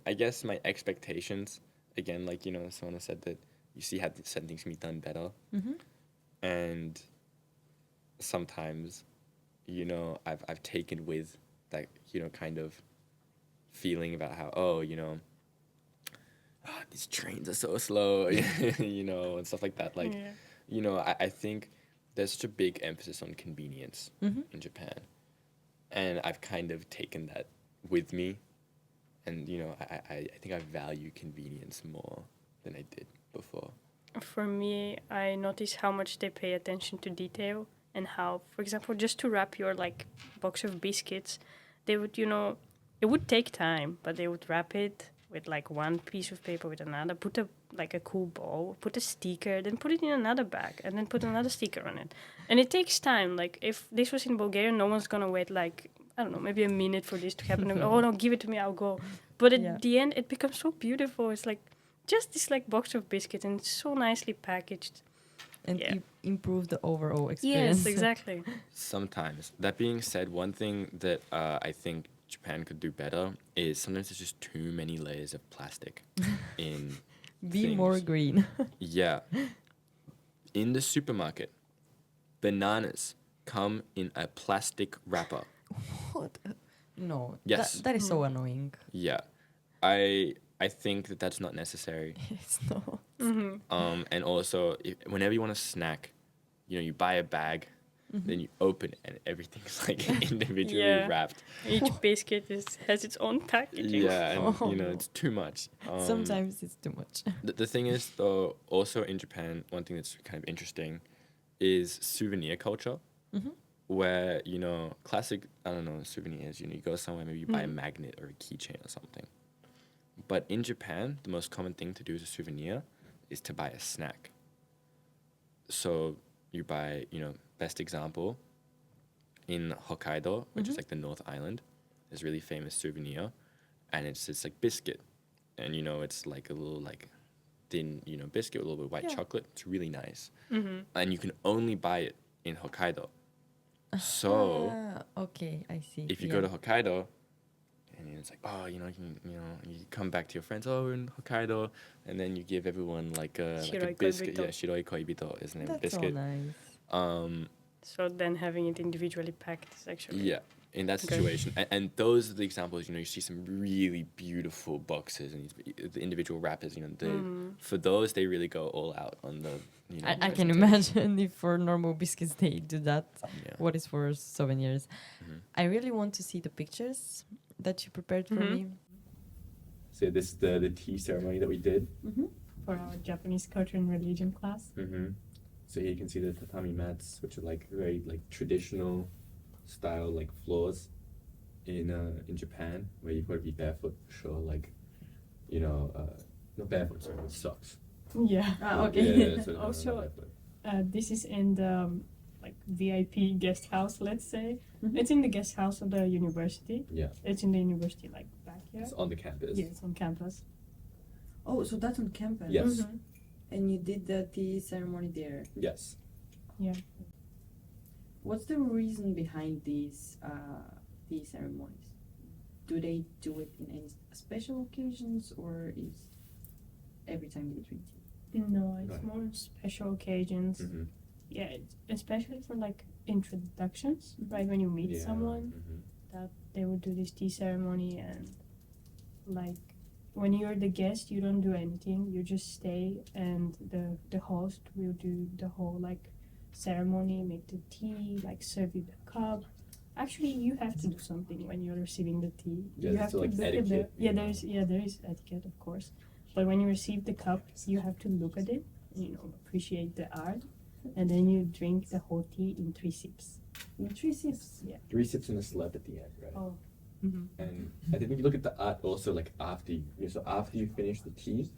I guess my expectations, again, like, you know, someone said that you see how certain things can be done better, and sometimes, you know, I've taken with that, you know, kind of feeling about how, oh, you know, these trains are so slow, you know, and stuff like that. Like, you know, I think there's such a big emphasis on convenience in Japan. And I've kind of taken that with me. And, you know, I think I value convenience more than I did before. For me, I notice how much they pay attention to detail, and how, for example, just to wrap your like box of biscuits, they would, you know, it would take time, but they would wrap it with like one piece of paper with another, put a cool bow, put a sticker, then put it in another bag, and then put another sticker on it. And it takes time. Like, if this was in Bulgaria, no one's gonna wait like, I don't know, maybe a minute for this to happen. Oh no, give it to me, I'll go. But at the end, it becomes so beautiful. It's like just this like box of biscuits, and it's so nicely packaged. And improve the overall experience. Yes, exactly. Sometimes. That being said, one thing that I think Japan could do better is sometimes there's just too many layers of plastic in Be things. more green. Yeah. In the supermarket, bananas come in a plastic wrapper. What? No. Yes. That is so annoying. Yeah. I think that that's not necessary. It's not. And also, whenever you want a snack, you know, you buy a bag, then you open it, and everything's like individually wrapped. Each biscuit has its own packaging. Yeah, and you know, it's too much. Sometimes it's too much. The thing is, though, also in Japan, one thing that's kind of interesting is souvenir culture, where, you know, classic, I don't know, souvenirs, you know, you go somewhere, maybe you buy a magnet or a keychain or something. But in Japan, the most common thing to do as a souvenir is to buy a snack. So you buy, you know, best example, in Hokkaido, which is like the North Island, there's a really famous souvenir, and it's this like biscuit. And, you know, it's like a little like thin, you know, biscuit with a little bit of white chocolate. It's really nice. And you can only buy it in Hokkaido. So okay, I see. if you go to Hokkaido, and it's like, oh, you know, you come back to your friends, oh, we're in Hokkaido, and then you give everyone like a biscuit. Yeah, shiroi koibito is the name of the biscuit. That's so nice. So then having it individually packed is actually... Yeah, in that situation. And those are the examples, you know, you see some really beautiful boxes and the individual wrappers, you know, for those, they really go all out on the, you know. I can imagine if for normal biscuits they do that. Yeah. What is for souvenirs? I really want to see the pictures that you prepared for me. So this is the tea ceremony that we did. For our Japanese culture and religion class. So here you can see the tatami mats, which are like very like traditional style like floors in Japan, where you've got to be barefoot for sure, like, you know, not barefoot, sorry, with socks. Yeah. Okay. Yeah, Also, this is in the like VIP guest house, let's say. It's in the guest house of the university. Yeah. It's in the university like backyard. It's on the campus. Yeah, it's on campus. Oh, so that's on campus? Yes. And you did the tea ceremony there? Yes. Yeah. What's the reason behind these tea ceremonies? Do they do it in any special occasions, or is every time they drink tea? No, it's more special occasions. Yeah, especially for like introductions, right? When you meet someone, Mm-hmm. that they would do this tea ceremony, and like when you're the guest, you don't do anything. You just stay, and the host will do the whole like ceremony, make the tea, like serve you the cup. Actually, you have to do something when you're receiving the tea. Yeah, you have so, to like, look at etiquette, the there is etiquette, of course. But when you receive the cup, you have to look at it, appreciate the art, and then you drink the whole tea in 3 sips. In 3 sips. Yeah. 3 sips and a slurp at the end, right? Oh. Mm-hmm. And I think when you look at the art also, like after you finish the tea,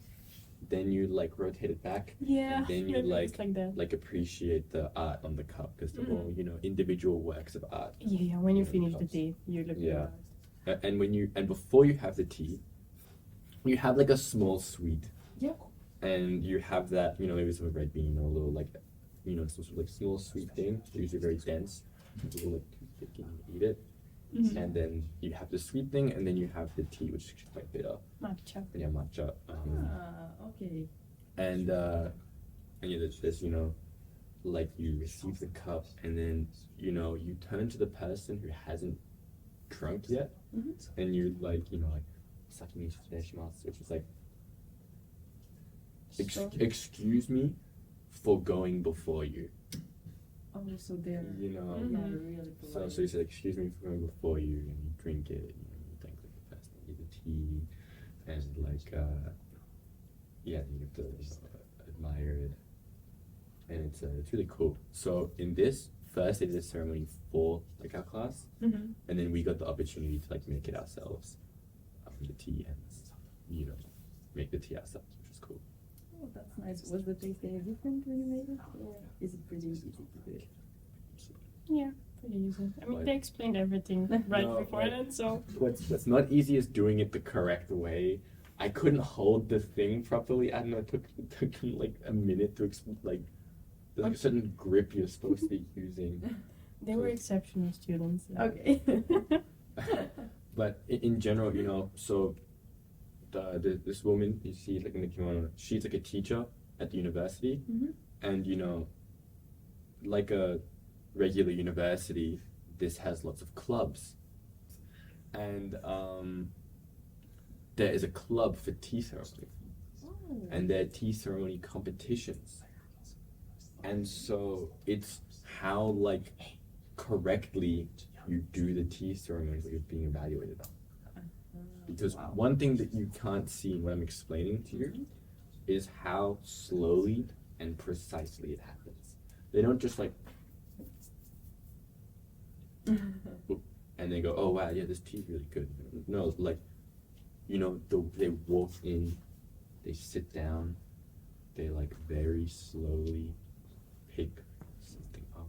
then you like rotate it back. Yeah. And then you it's like that. like appreciate the art on the cup, because they're all individual works of art. Yeah. When you the finish the cups. tea, you look Yeah. at And before you have the tea, you have like a small sweet. Yeah. And you have that, maybe some red bean or a little like, some sort of like small sweet thing. It's usually very dense. A little like toothpick and you eat it. Mm-hmm. And then you have the sweet thing, and then you have the tea, which is quite bitter. matcha. Yeah, matcha. Okay. And yeah, there's this, like you receive the cup, and then you turn to the person who hasn't drunk yet, and you're like, like sucking each flesh mouth, which is like, excuse me for going before you. Oh, so they're really polite. So you say, excuse me for going before you, and you drink it, you thank the person, you get the tea, and like, yeah, you have to admire it, and it's really cool. So in this first day of the ceremony for like our class, Mm-hmm. and then we got the opportunity to like make it ourselves, the tea, and make the tea ourselves, which is cool. Oh, that's nice. Was the taste any different when you made it, or is it pretty easy to do it? Yeah, pretty easy. I mean, Like- they explained everything right No, beforehand, so What's not easy is doing it the correct way. I couldn't hold the thing properly. I don't know. It took like a minute to like. There's like a certain grip you're supposed to be using. they were exceptional students. Yeah. Okay. But in general, so this woman you see like in the kimono, she's like a teacher at the university, and like a regular university, this has lots of clubs, and there is a club for tea ceremony, and there are tea ceremony competitions, and so it's how like correctly you do the tea ceremony that you're being evaluated on. Because one thing that you can't see when I'm explaining to you is how slowly and precisely it happens. They don't just like and they go, oh wow, yeah, this tea's really good. No, like, they walk in, they sit down, they like very slowly pick something up,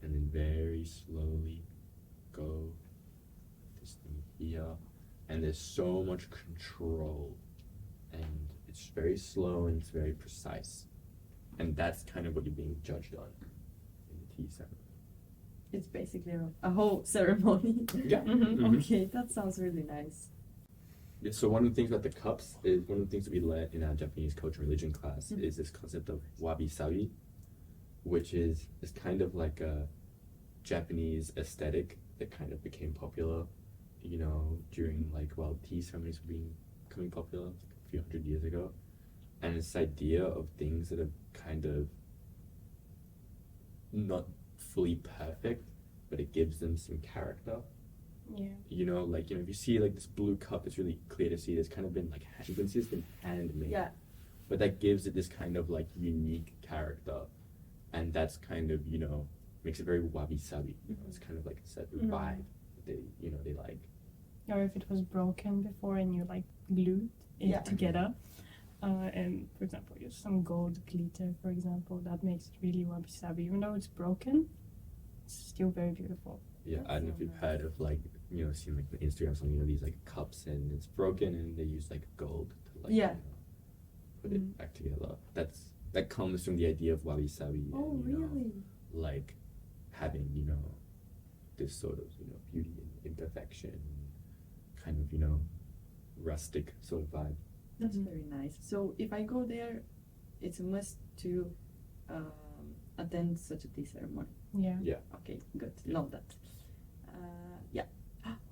and then very slowly go this thing here, and there's so much control, and it's very slow and it's very precise, and that's kind of what you're being judged on in the tea ceremony. It's basically a whole ceremony. Yeah. Okay, that sounds really nice. Yeah, so one of the things about the cups is one of the things that we learned in our Japanese culture and religion class is this concept of wabi-sabi, which is kind of like a Japanese aesthetic that kind of became popular, during like while tea ceremonies were becoming popular like a few hundred years ago, and this idea of things that are kind of not fully perfect, but it gives them some character. Yeah. If you see like this blue cup, it's really clear to see there's kind of been like you can see it's been handmade. Yeah. But that gives it this kind of like unique character, and that's kind of makes it very wabi-sabi. It's kind of like a certain vibe that they like. Or if it was broken before and you like glued it together, and for example, use some gold glitter, for example, that makes it really wabi-sabi. Even though it's broken, it's still very beautiful. Yeah, I don't know if you've heard of like seen like the Instagram something these like cups and it's broken and they use like gold to like put it back together. That comes from the idea of wabi-sabi. Oh, and, really? Like having this sort of beauty and imperfection, kind of rustic sort of vibe. That's very nice. So if I go there, it's a must to attend such a tea ceremony. Yeah. Yeah. Okay, good. Know that. Yeah.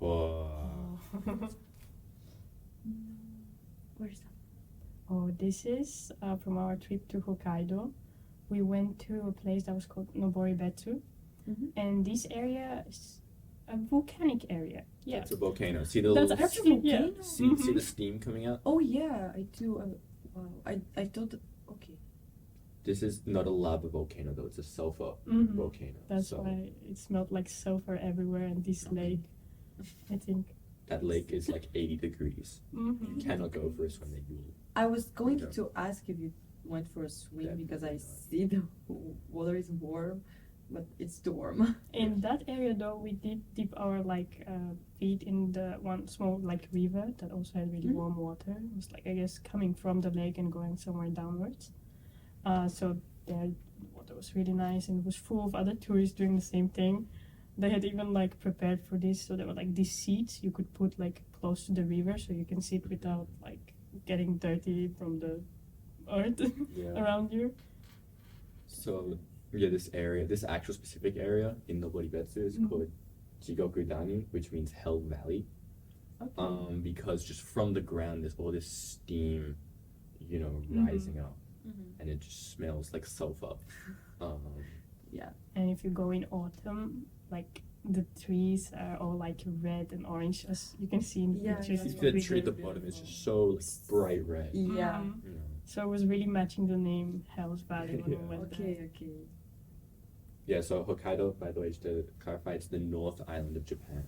Oh. Where's that? Oh, this is from our trip to Hokkaido. We went to a place that was called Noboribetsu, and this area is a volcanic area. Yeah, It's a volcano. See the that's little actually yeah. see the steam coming out? Oh yeah, I do. Wow, I thought. Okay. This is not a lava volcano though. It's a sulfur Mhm. volcano. That's so why it smelled like sulfur everywhere, and this lake, I think. that lake is like 80 degrees. Mm-hmm. You cannot go for a swim there. You I was going Yeah. to ask if you went for a swim Definitely because I not. see the water is warm, but it's too warm. In that area, though, we did dip our feet in the one small river that also had really warm water. It was I guess coming from the lake and going somewhere downwards. So there, the water was really nice and it was full of other tourists doing the same thing. They had even prepared for this, so there were these seats you could put close to the river, so you can sit without getting dirty from the earth Yeah. around you. So yeah, this actual specific area in Noboribetsu is called Jigokudani, which means Hell Valley. Okay. Because just from the ground there's all this steam, rising up, and it just smells like sulfur. Yeah. And if you go in autumn, the trees are all red and orange, as you can see in the Yeah, pictures. yeah, See yeah. the really tree at the beautiful. bottom is just so bright red. Yeah. Mhm. You know. So it was really matching the name Hell's Valley when Yeah. we went there. Okay. Okay. Yeah, so Hokkaido, by the way, just to clarify, it's the North Island of Japan.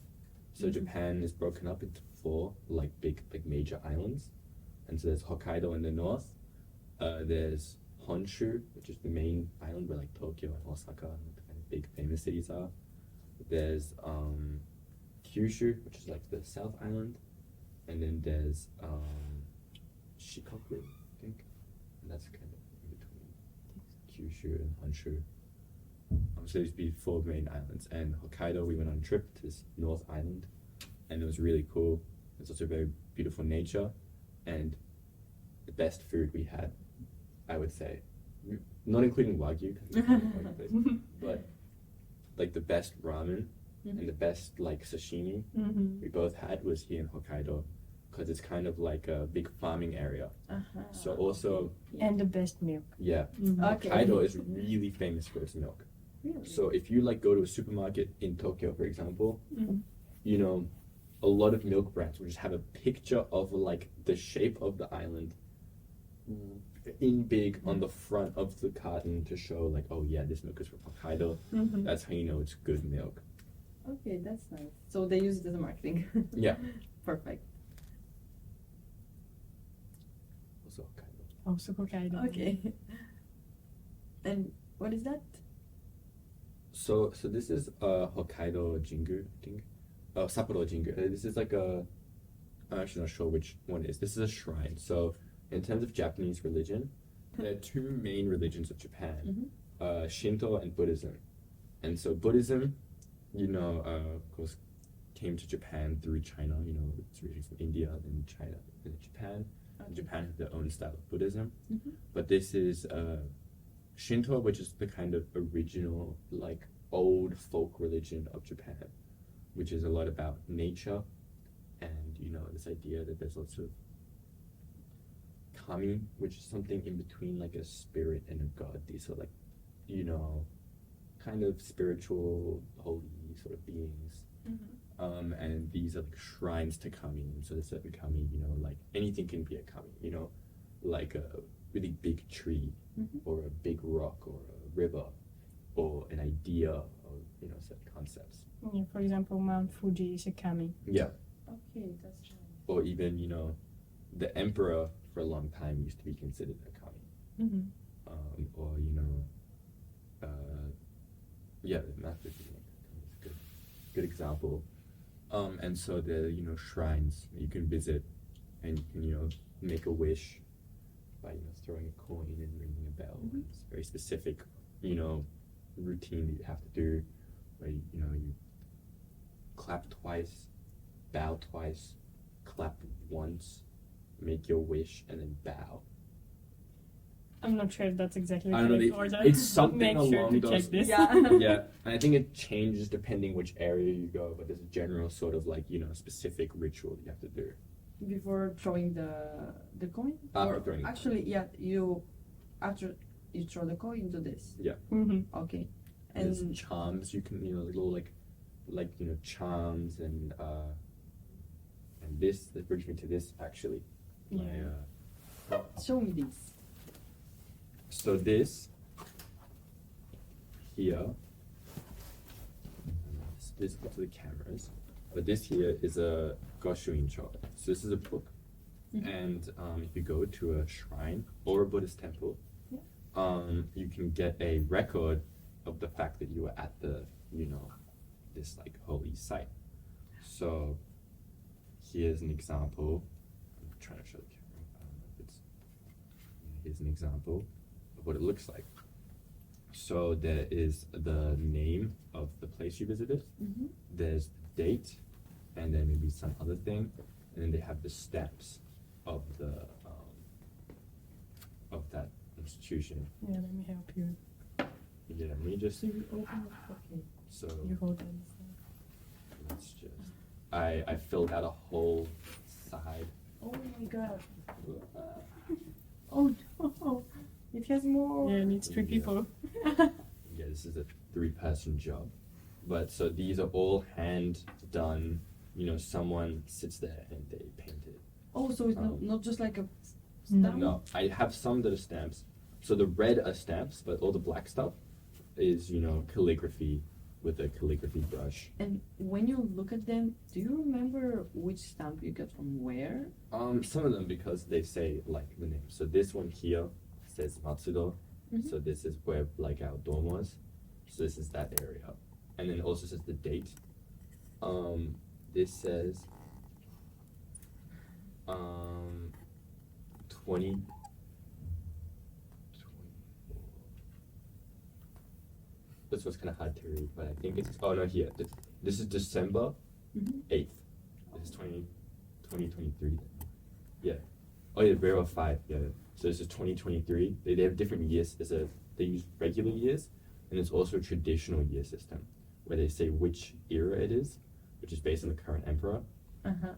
So Japan is broken up into 4 big major islands, and so there's Hokkaido in the north. There's Honshu, which is the main island where Tokyo and Osaka and the kind of big famous cities are. There's Kyushu, which is the South Island, and then there's Shikoku, I think, and that's kind of in between Kyushu and Honshu. So these be 4 main islands, and Hokkaido, we went on a trip to this North Island, and it was really cool. It's also very beautiful nature, and the best food we had, I would say, not including Wagyu, 'cause it's not a Wagyu place, but the best ramen and the best sashimi we both had was here in Hokkaido, because it's kind of like a big farming area. So also, And the best milk. yeah, Okay. Hokkaido is really famous for its milk. Really? So if you go to a supermarket in Tokyo, for example, Mhm. A lot of milk brands will just have a picture of the shape of the island in big on the front of the carton to show oh yeah, this milk is from Hokkaido. Mhm. That's how you know it's good milk. Okay, that's nice. So they use it as a marketing. Yeah. Perfect. Also Hokkaido. Also Hokkaido. Okay. And what is that? So this is Hokkaido Jingu, I think. Oh, Sapporo Jingu. This is I'm actually not sure which one it is. This is a shrine. So in terms of Japanese religion, there are 2 main religions of Japan, Shinto and Buddhism. And so Buddhism, of course, came to Japan through China. It's originally from India, then China, then Japan. And Japan has their own style of Buddhism. But this is Shinto, which is the kind of original, old folk religion of Japan, which is a lot about nature and, this idea that there's lots of kami, which is something in between a spirit and a god. These are kind of spiritual, holy sort of beings. And these are shrines to kami. And so there's certain kami, anything can be a kami, like a really big tree or a big rock or a river or an idea of, certain concepts. Yeah, for example, Mount Fuji is a kami. Yeah. Okay, that's nice. Or even, the emperor for a long time used to be considered a kami. Or, yeah, the Mount Fuji is a good example. And so there are, shrines you can visit, and you can, make a wish by, throwing a coin and ringing a bell. It's a very specific, routine that you have to do, where, you clap twice, bow twice, clap once, make your wish, and then bow. I'm not sure if that's exactly I don't know, correct order. it's something Make sure along to those. check this. Yeah. Yeah, and I think it changes depending which area you go, but there's a general sort of like, you know, specific ritual that you have to do. Before throwing the coin? After throwing the actually, yeah, you after you throw the coin into this. Yeah. Okay. There's And charms you can, you know, little like you know, charms and this that brings me to this actually. Yeah. show me this. So this here, this go to the cameras, but this here is a Goshuincho. So this is a book, and if you go to a shrine or a Buddhist temple, you can get a record of the fact that you were at the, you know, this like holy site. So here's an example. I'm trying to show the camera. I don't know if it's. Here's an example of what it looks like. So there is the name of the place you visited. There's the date, and then maybe some other thing, and then they have the steps of the of that institution. Yeah, let me help you. Yeah, let me just. So you open it. Okay. So You hold on. let's just. I filled out a whole side. Oh my god. Oh no! It has more. Yeah, it needs 3 Yeah. people. Yeah, this is a 3-person job. But so these are all hand done. You know, someone sits there and they paint it. Oh, so it's Um, not just like a No. stamp? No, I have some that are stamps. So the red are stamps, but all the black stuff is, you know, calligraphy with a calligraphy brush. And when you look at them, do you remember which stamp you got from where? Some of them because they say like the name. So this one here says Matsudo. So this is where like our dorm was. So this is that area. And then it also says the date. This says 20. This was kind of hard to read, but I think it's. Oh no, here. This is December 8th. This is 2023. Yeah. Oh yeah, Railroad 5. Yeah. So this is 2023. They have different years. They use regular years, and there's also a traditional year system where they say which era it is, which is based on the current emperor,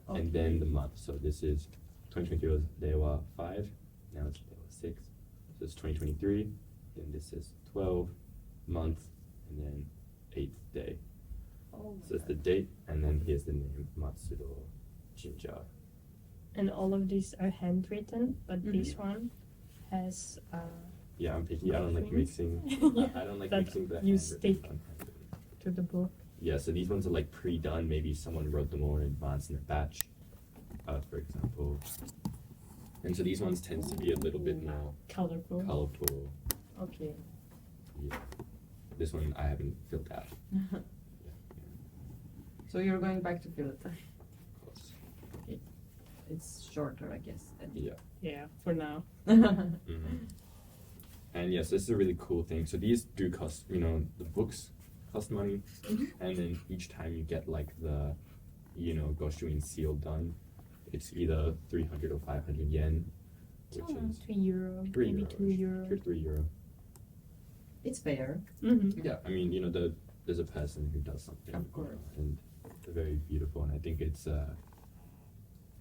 and then the month. So this is 2023 was Reiwa 5. Now it's Reiwa 6. So it's 2023. Then this is 12 month, and then 8th day. Oh So it's the date, and then here's the name Matsudo Jinja. And all of these are handwritten, but this one has. Yeah, I'm picky. I don't like mixing. I don't like That mixing the you handwritten stick. and unhandwritten. To the book. Yeah, so these ones are like pre-done. Maybe someone wrote them all in advance in a batch, for example. And so these ones tend to be a little bit more Colorful. colorful. Okay. Yeah. This one I haven't filled out. Yeah, So you're going back to fill it. of course. It's shorter, I guess. Yeah. Yeah, for now. And yes, this is a really cool thing. So these do cost, you know, the books cost money, and then each time you get like the, you know, Goshuin seal done, it's either 300 or 500 yen, which is €3, 3 maybe euro, €2. 3 euro. It's fair. Yeah, I mean, you know, there's a person who does something, Of course. and they're very beautiful, and I think it's a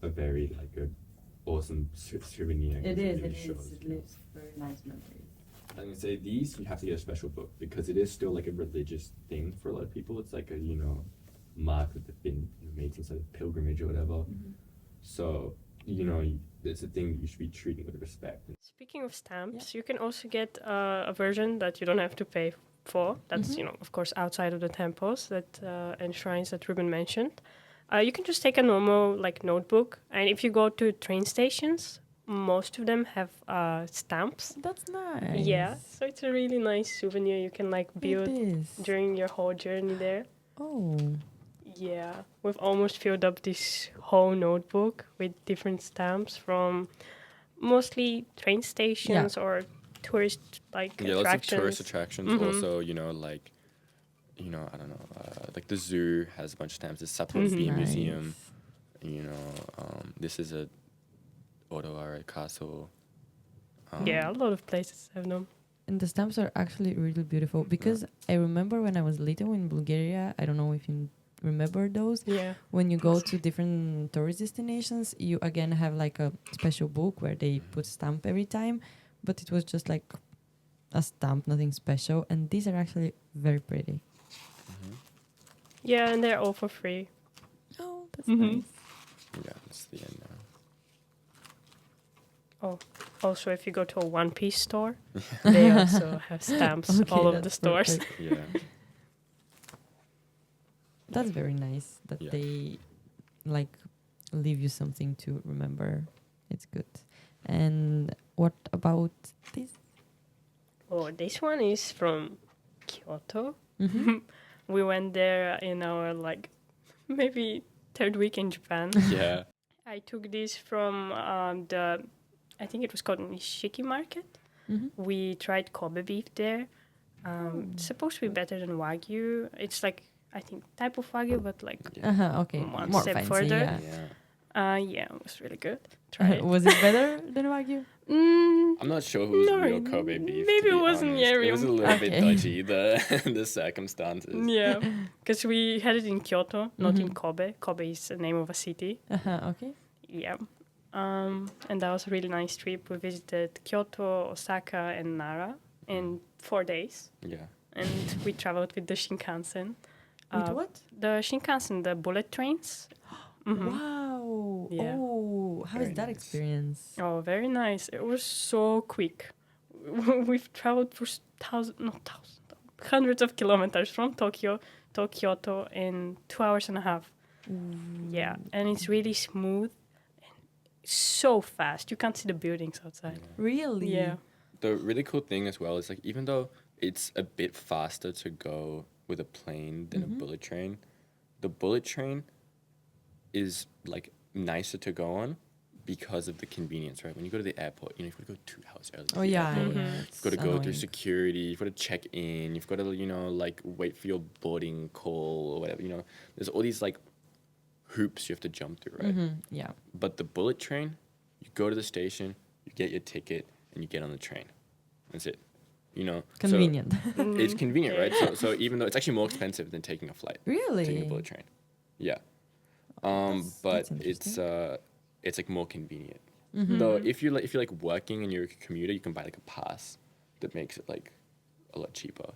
very like a awesome souvenir. 'Cause It is. really It shows, is. It you know. leaves very nice memories. I'm gonna say these you have to get a special book because it is still like a religious thing for a lot of people. It's like a, you know, mark that they've been made some sort of pilgrimage or whatever. So, you know, it's a thing that you should be treating with respect. Speaking of stamps, you can also get a version that you don't have to pay for. That's, you know, of course, outside of the temples that and shrines that Ruben mentioned. You can just take a normal like notebook, and if you go to train stations, most of them have stamps. That's nice. Yeah, so it's a really nice souvenir you can like build It is. during your whole journey there. Oh. Yeah, we've almost filled up this whole notebook with different stamps from mostly train stations or tourist like Yeah, lots of attractions. tourist attractions. Also, you know, like, you know, I don't know, like the zoo has a bunch of stamps. The Sapporo Bee Museum. You know, this is a Odawara Castle. Yeah, a lot of places have them. And the stamps are actually really beautiful because I remember when I was little in Bulgaria, I don't know if you remember those. Yeah. When you go to different tourist destinations, you again have like a special book where they put stamp every time, but it was just like a stamp, nothing special. And these are actually very pretty. Yeah, and they're all for free. Oh, that's Mhm. nice. Yeah, that's the end now. Oh, also, if you go to a One Piece store, they also have stamps Okay, all over the that's stores. perfect. Yeah. That's very nice that Yeah. they like leave you something to remember. It's good. And what about this? Oh, this one is from Kyoto. Mhm. We went there in our maybe third week in Japan. Yeah. I took this from I think it was called Nishiki Market. Mhm. We tried Kobe beef there. It's supposed to be better than Wagyu. It's I think type of Wagyu, but Okay. one More step fancy. further. Yeah. Yeah, it was really good. Try it. Was it better than Wagyu? I'm not sure who was No, real Kobe beef. maybe to it be wasn't honest. It was a real. little bit Okay. dodgy, the circumstances. Yeah, because we had it in Kyoto, not in Mhm. Kobe. Kobe is the name of a city. Okay. Yeah. And that was a really nice trip. We visited Kyoto, Osaka, and Nara in 4 days. Yeah. And we traveled with the Shinkansen. With what? The Shinkansen, the bullet trains. Mhm. Wow. Yeah. Oh, how is Very that nice. experience? Oh, very nice. It was so quick. We've traveled for hundreds of kilometers from Tokyo to Kyoto in 2 hours and a half. Yeah, and it's really smooth and so fast. You can't see the buildings outside. Really? Yeah. The really cool thing as well is even though it's a bit faster to go with a plane than a bullet train, the bullet train is nicer to go on because of the convenience, right? When you go to the airport, you've got to go 2 hours early. Oh to the yeah, airport. yeah. You've got to go through security. You've got to check in. You've got to wait for your boarding call or whatever. There's all these hoops you have to jump through, right? Yeah. But the bullet train, you go to the station, you get your ticket, and you get on the train. That's it. Convenient. So it's convenient, right? So even though it's actually more expensive than taking a flight, Really? taking a bullet train. Yeah. That's But interesting. it's more convenient. Though if you're working and you're a commuter, you can buy a pass that makes it a lot cheaper.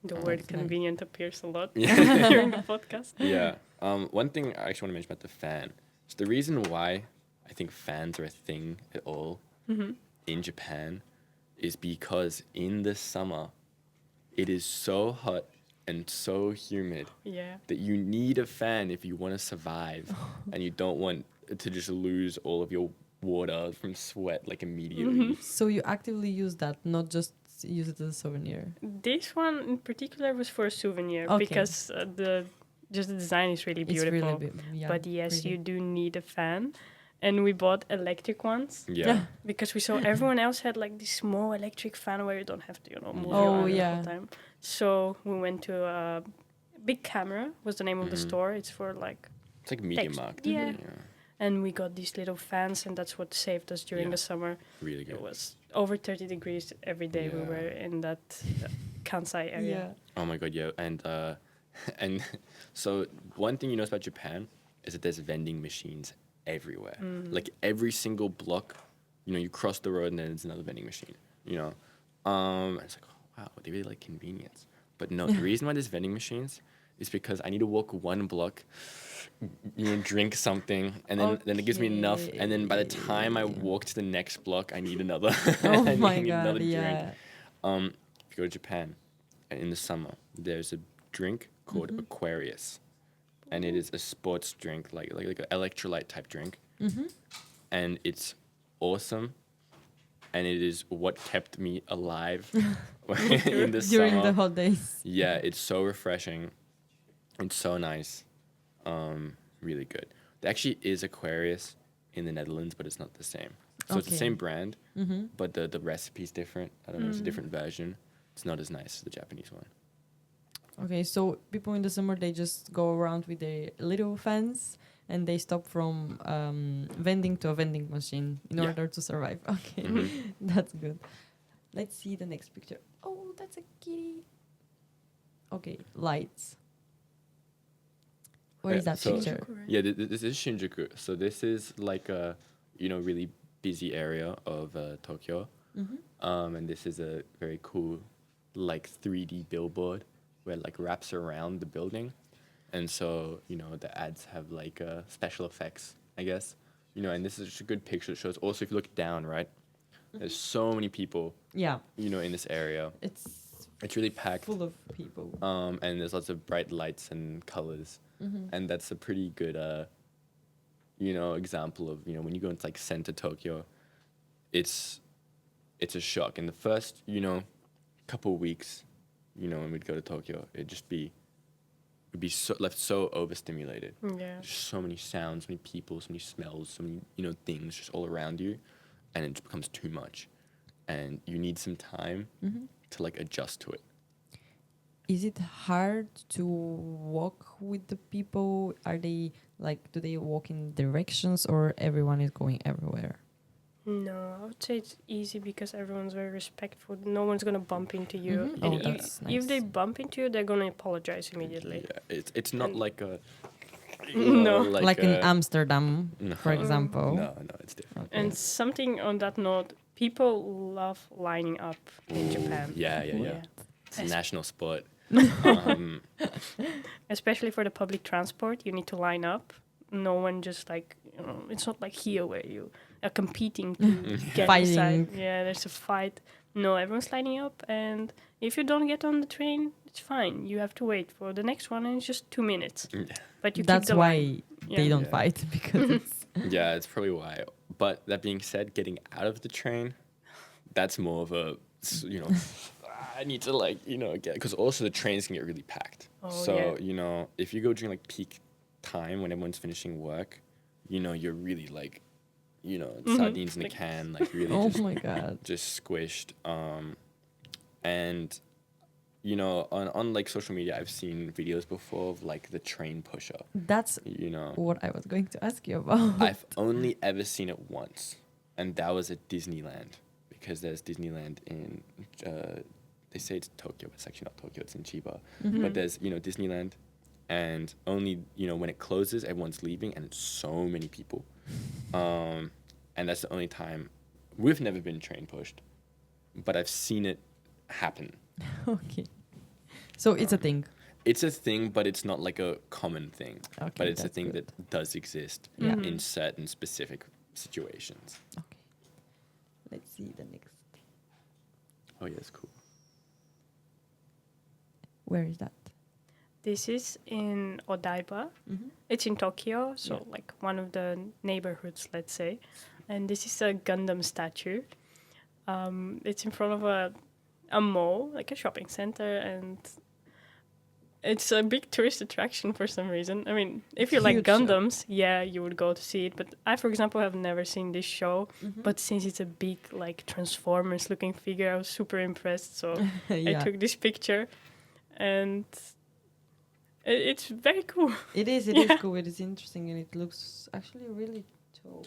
The Oh, word that's nice. convenient appears a lot Yeah. during the podcast. Yeah. One thing I actually want to mention about the fan is the reason why I think fans are a thing at all in Japan is because in the summer it is so hot and so humid Yeah. that you need a fan if you want to survive and you don't want to just lose all of your water from sweat immediately. So you actively use that, not just use it as a souvenir. This one in particular was for a souvenir Okay. because the design is really beautiful. It's really yeah, But yes, pretty. you do need a fan. And we bought electric ones Yeah. because we saw everyone else had this small electric fan where you don't have to, move Oh, your arm the yeah. whole time. So we went to a Big Camera was the name of the store. It's for It's like Media Markt. Yeah. And we got these little fans, and that's what saved us during the summer. Really good. It was over 30 degrees every day. We Yeah. were in that Kansai area. Oh my god, yeah. And so one thing you notice about Japan is that there's vending machines everywhere. Every single block, you cross the road and then there's another vending machine. And it's oh wow, they really like convenience. But no, the reason why there's vending machines is because I need to walk one block, drink something, and then it gives me enough. And then by the time I walk to the next block, I need another. Oh I my need another god, drink. yeah. If you go to Japan, in the summer, there's a drink called Aquarius, and it is a sports drink, like an electrolyte type drink, and it's awesome, and it is what kept me alive in the During summer. the holidays. Yeah, it's so refreshing. It's so nice. Really good. There actually is Aquarius in the Netherlands, but it's not the same. So it's the Okay. same brand, but the recipe's different. I don't know, it's a different version. It's not as nice as the Japanese one. Okay, so people in the summer, they just go around with their little fans and they stop from vending to a vending machine in Yeah. order to survive. Okay, Mhm. that's good. Let's see the next picture. Oh, that's a kitty. Okay, lights. Where is that So- picture? Shinjuku, right? Yeah, this is Shinjuku. So this is like a, really busy area of Tokyo. And this is a very cool, like 3D billboard where it, like wraps around the building. And so, the ads have like special effects, I guess. And this is just a good picture. It shows also if you look down, right? There's so many people, Yeah, in this area. It's really packed. full of people. And there's lots of bright lights and colors. And that's a pretty good, example of, when you go into like center Tokyo, it's a shock. In the first, couple weeks, when we'd go to Tokyo, it'd be left so overstimulated. Yeah. There's so many sounds, so many people, so many smells, so many, things just all around you, and it just becomes too much. And you need some time to like adjust to it. Is it hard to walk with the people? Are they like, do they walk in directions or everyone is going everywhere? No, I would say it's easy because everyone's very respectful. No one's gonna bump into you. Mhm. And Oh, Yeah. that's nice. if they bump into you, they're gonna apologize immediately. Yeah, it's not And- like a No. Like in a- Amsterdam, no, for example. No, it's different. Okay. And something on that note, people love lining up in Japan. Yeah. Yeah. It's a Es- national sport. Especially for the public transport, you need to line up. No one just like, it's not like here where you are competing to get Fighting. inside. Yeah, there's a fight. No, everyone's lining up, and if you don't get on the train, it's fine. You have to wait for the next one, and it's just 2 minutes. But you That's keep the why line. they Yeah. don't Yeah. fight, because it's Yeah, it's probably why. But that being said, getting out of the train, that's more of a, I need to like, get, because also the trains can get really packed. Oh, So, yeah. if you go during like peak time when everyone's finishing work, you're really like, sardines in a Like- can, like really oh just, my god. just squished. And, on like social media, I've seen videos before of like the train pusher, That's what I was going to ask you about. I've only ever seen it once, and that was at Disneyland, because there's Disneyland in, they say it's Tokyo, but it's actually not Tokyo, it's in Chiba. But there's, Disneyland, and only, when it closes, everyone's leaving, and it's so many people. And that's the only time. We've never been train pushed, but I've seen it happen. Okay. So it's a thing. It's a thing, but it's not like a common thing. Okay, But it's a that's thing good. that does exist Yeah. in certain specific situations. Okay. Let's see the next. Oh yeah, it's cool. Where is that? This is in Odaiba. It's in Tokyo, so like one of the neighborhoods, let's say. And this is a Gundam statue. It's in front of a mall, like a shopping center, and it's a big tourist attraction for some reason. I mean, if you like Huge show. Gundams, yeah, you would go to see it. But I, for example, have never seen this show. But since it's a big, like, Transformers-looking figure, I was super impressed. So I took this picture, and it's very cool. It is Yeah. cool. It is interesting, and it looks actually really tall.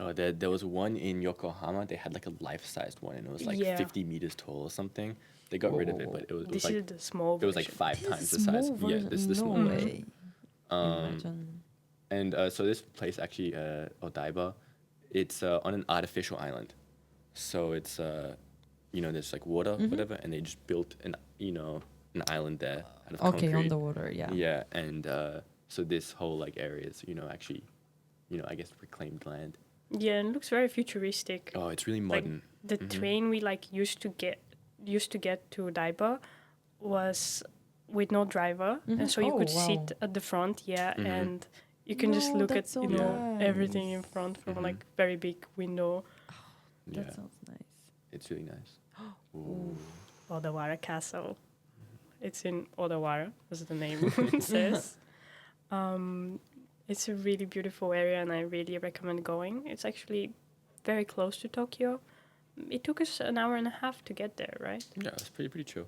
Oh, there was one in Yokohama. They had like a life-sized one, and it was like Yeah. 50 meters tall or something. They got rid of it, but it was This like is the small it was like version. 5 times the size. Yeah, this is the small no version. way. Um, Imagine. and so this place actually, Odaiba, it's on an artificial island. So it's there's like water, whatever, and they just built an island there out of Okay, concrete. on the water, yeah. Yeah, and so this whole like area is actually, I guess reclaimed land. Yeah, and it looks very futuristic. Oh, it's really Like, modern. the train we like used to get to Odaiba was with no driver, and so you Oh, could wow. sit at the front, and you can just No, look at that's so everything in nice. front from like very big window. Yeah, That sounds nice. it's really nice. Ooh. Odawara Castle. It's in Odawara, as the name says. It's a really beautiful area, and I really recommend going. It's actually very close to Tokyo. It took us an hour and a half to get there, right? Yeah, it's pretty chill.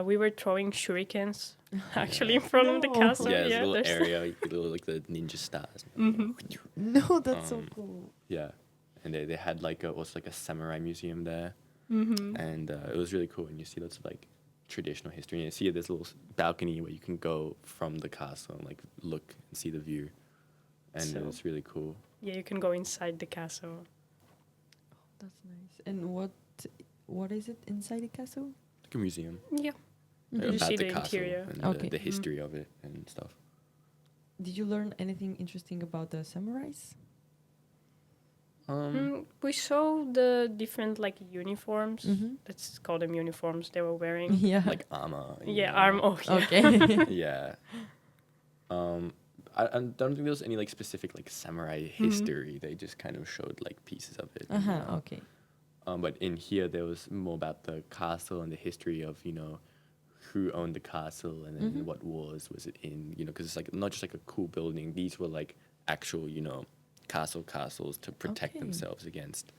We were throwing shurikens actually in front of the No. castle. yeah, there's a little there's- area, you could do like the ninja stars. No, that's so Um, cool. Yeah, and they had like also like a samurai museum there, Mhm. and it was really cool. And you see lots of like traditional history. And you see this little balcony where you can go from the castle and like look and see the view, and So- it's really cool. Yeah, you can go inside the castle. That's nice. And what is it inside the castle? Like a museum Yeah. like, You about see the the castle interior. and Okay. the history of it and stuff. Did you learn anything interesting about the samurais? We saw the different like uniforms. Mhm. Let's call them uniforms they were wearing. Yeah. Like armor. you Yeah, know. arm. Oh, yeah. Okay. Yeah. I don't think there was any like specific like samurai history. They just kind of showed like pieces of it. you know. Okay. But in here, there was more about the castle and the history of, you know, who owned the castle and then what wars was it in, you know, because it's like not just like a cool building. These were like actual, you know, castles to protect Okay. themselves against,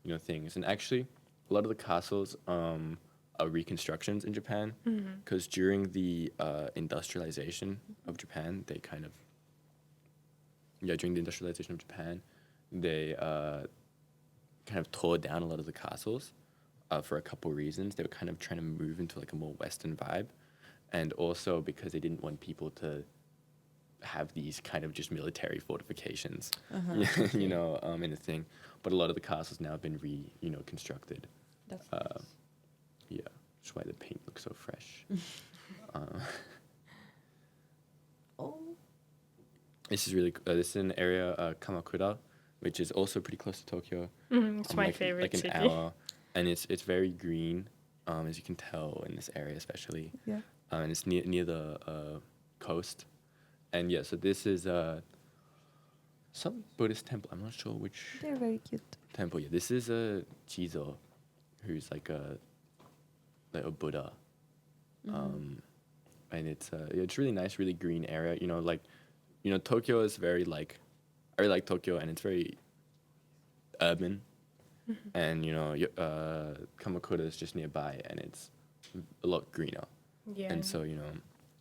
you know, things. And actually, a lot of the castles are reconstructions in Japan because during the industrialization of Japan, they kind of, during the industrialization of Japan, they kind of tore down a lot of the castles for a couple reasons. They were kind of trying to move into like a more Western vibe, and also because they didn't want people to have these kind of just military fortifications, you know, in a thing. But a lot of the castles now have been constructed. That's Yeah, that's why the paint looks so fresh. Oh. This is really this is an area Kamakura, which is also pretty close to Tokyo. It's my like, favorite like an city. hour, and it's very green, as you can tell in this area especially. Yeah. And it's near the coast, and yeah. So this is some Buddhist temple. I'm not sure which They're very cute. temple. Yeah, this is a Jizo, who's like a Buddha, and it's really nice, really green area. You know, Tokyo is very like, I really like Tokyo, and it's very urban, and you know, Kamakura is just nearby, and it's a lot greener, Yeah. and so you know,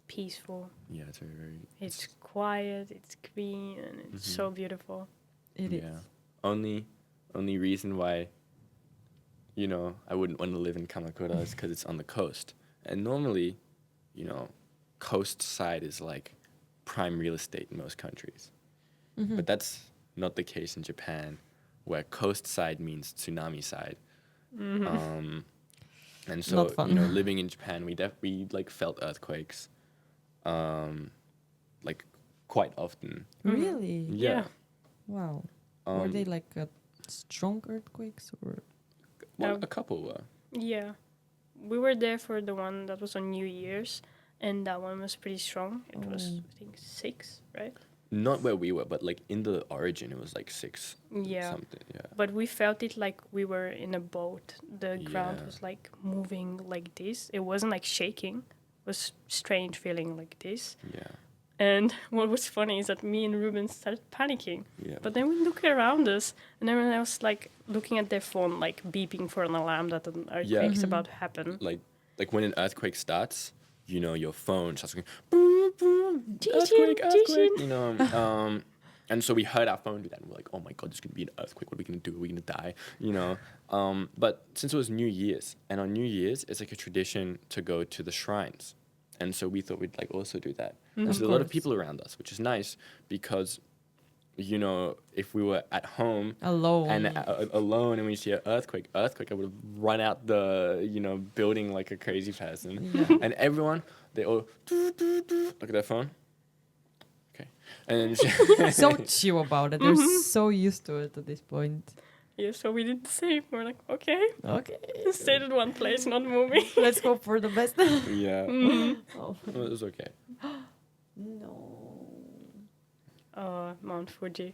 peaceful. yeah, it's very. It's quiet. It's green, and it's so beautiful. It is. Yeah. Only reason why, you know, I wouldn't want to live in Kamakura is because it's on the coast. And normally, you know, coast side is like prime real estate in most countries. But that's not the case in Japan, where coast side means tsunami side. And so, Not fun. you know, living in Japan, we like felt earthquakes, like quite often. Really? Yeah. Wow. Were they like strong earthquakes or? Well, a couple were. Yeah. We were there for the one that was on New Year's, and that one was pretty strong. It was, I think, 6, right? Not where we were, but like in the origin, it was like 6 Yeah. something. Yeah. But we felt it like we were in a boat. The ground Yeah. was like moving like this. It wasn't like shaking. It was strange feeling like this. Yeah. And what was funny is that me and Ruben started panicking. Yeah. But then we look around us, and everyone else like looking at their phone, like beeping for an alarm that an earthquake's about to happen. like when an earthquake starts, you know, your phone starts going boom, boom, earthquake, earthquake. You know, and so we heard our phone do that, and we're like, oh my god, there's gonna be an earthquake. What are we gonna do? Are we gonna die? You know. But since it was New Year's, and on New Year's, it's like a tradition to go to the shrines. And so we thought we'd like also do that. And so there's a lot of people around us, which is nice because, you know, if we were at home Alone. and alone and we see an earthquake, I would have run out the, you know, building like a crazy person. Yeah. And everyone, they all look at their phone. Okay. And then So chill about it. They're so used to it at this point. Yeah, so we did the same. We're like, okay, Okay. stayed at one place, not moving. Let's hope for the best. yeah, Oh. well, it was okay. No. Mount Fuji.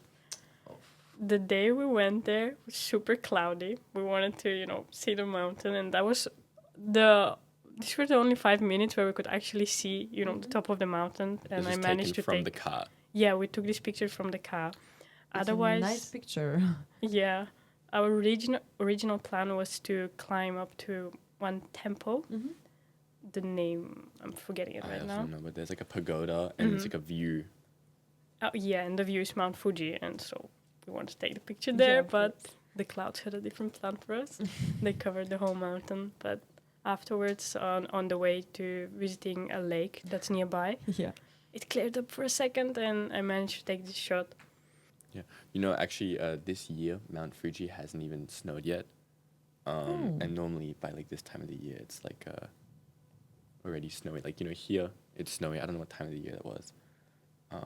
The day we went there was super cloudy. We wanted to, you know, see the mountain, and that was these were the only 5 minutes where we could actually see, you know, the top of the mountain, and This I was managed to taken from take. the car. Yeah, we took this picture from the car. It's Otherwise, a nice picture. yeah, our original plan was to climb up to one temple the name, I'm forgetting it I right also now. don't know, but there's like a pagoda and it's like a view. Oh, yeah, and the view is Mount Fuji, and so we want to take the picture there, but the clouds had a different plan for us. They covered the whole mountain, but afterwards, on the way to visiting a lake that's nearby, Yeah. it cleared up for a second, and I managed to take this shot. Yeah. You know, actually, this year, Mount Fuji hasn't even snowed yet. And normally by like this time of the year, it's like already snowy. Like, you know, here it's snowy. I don't know what time of the year that was. I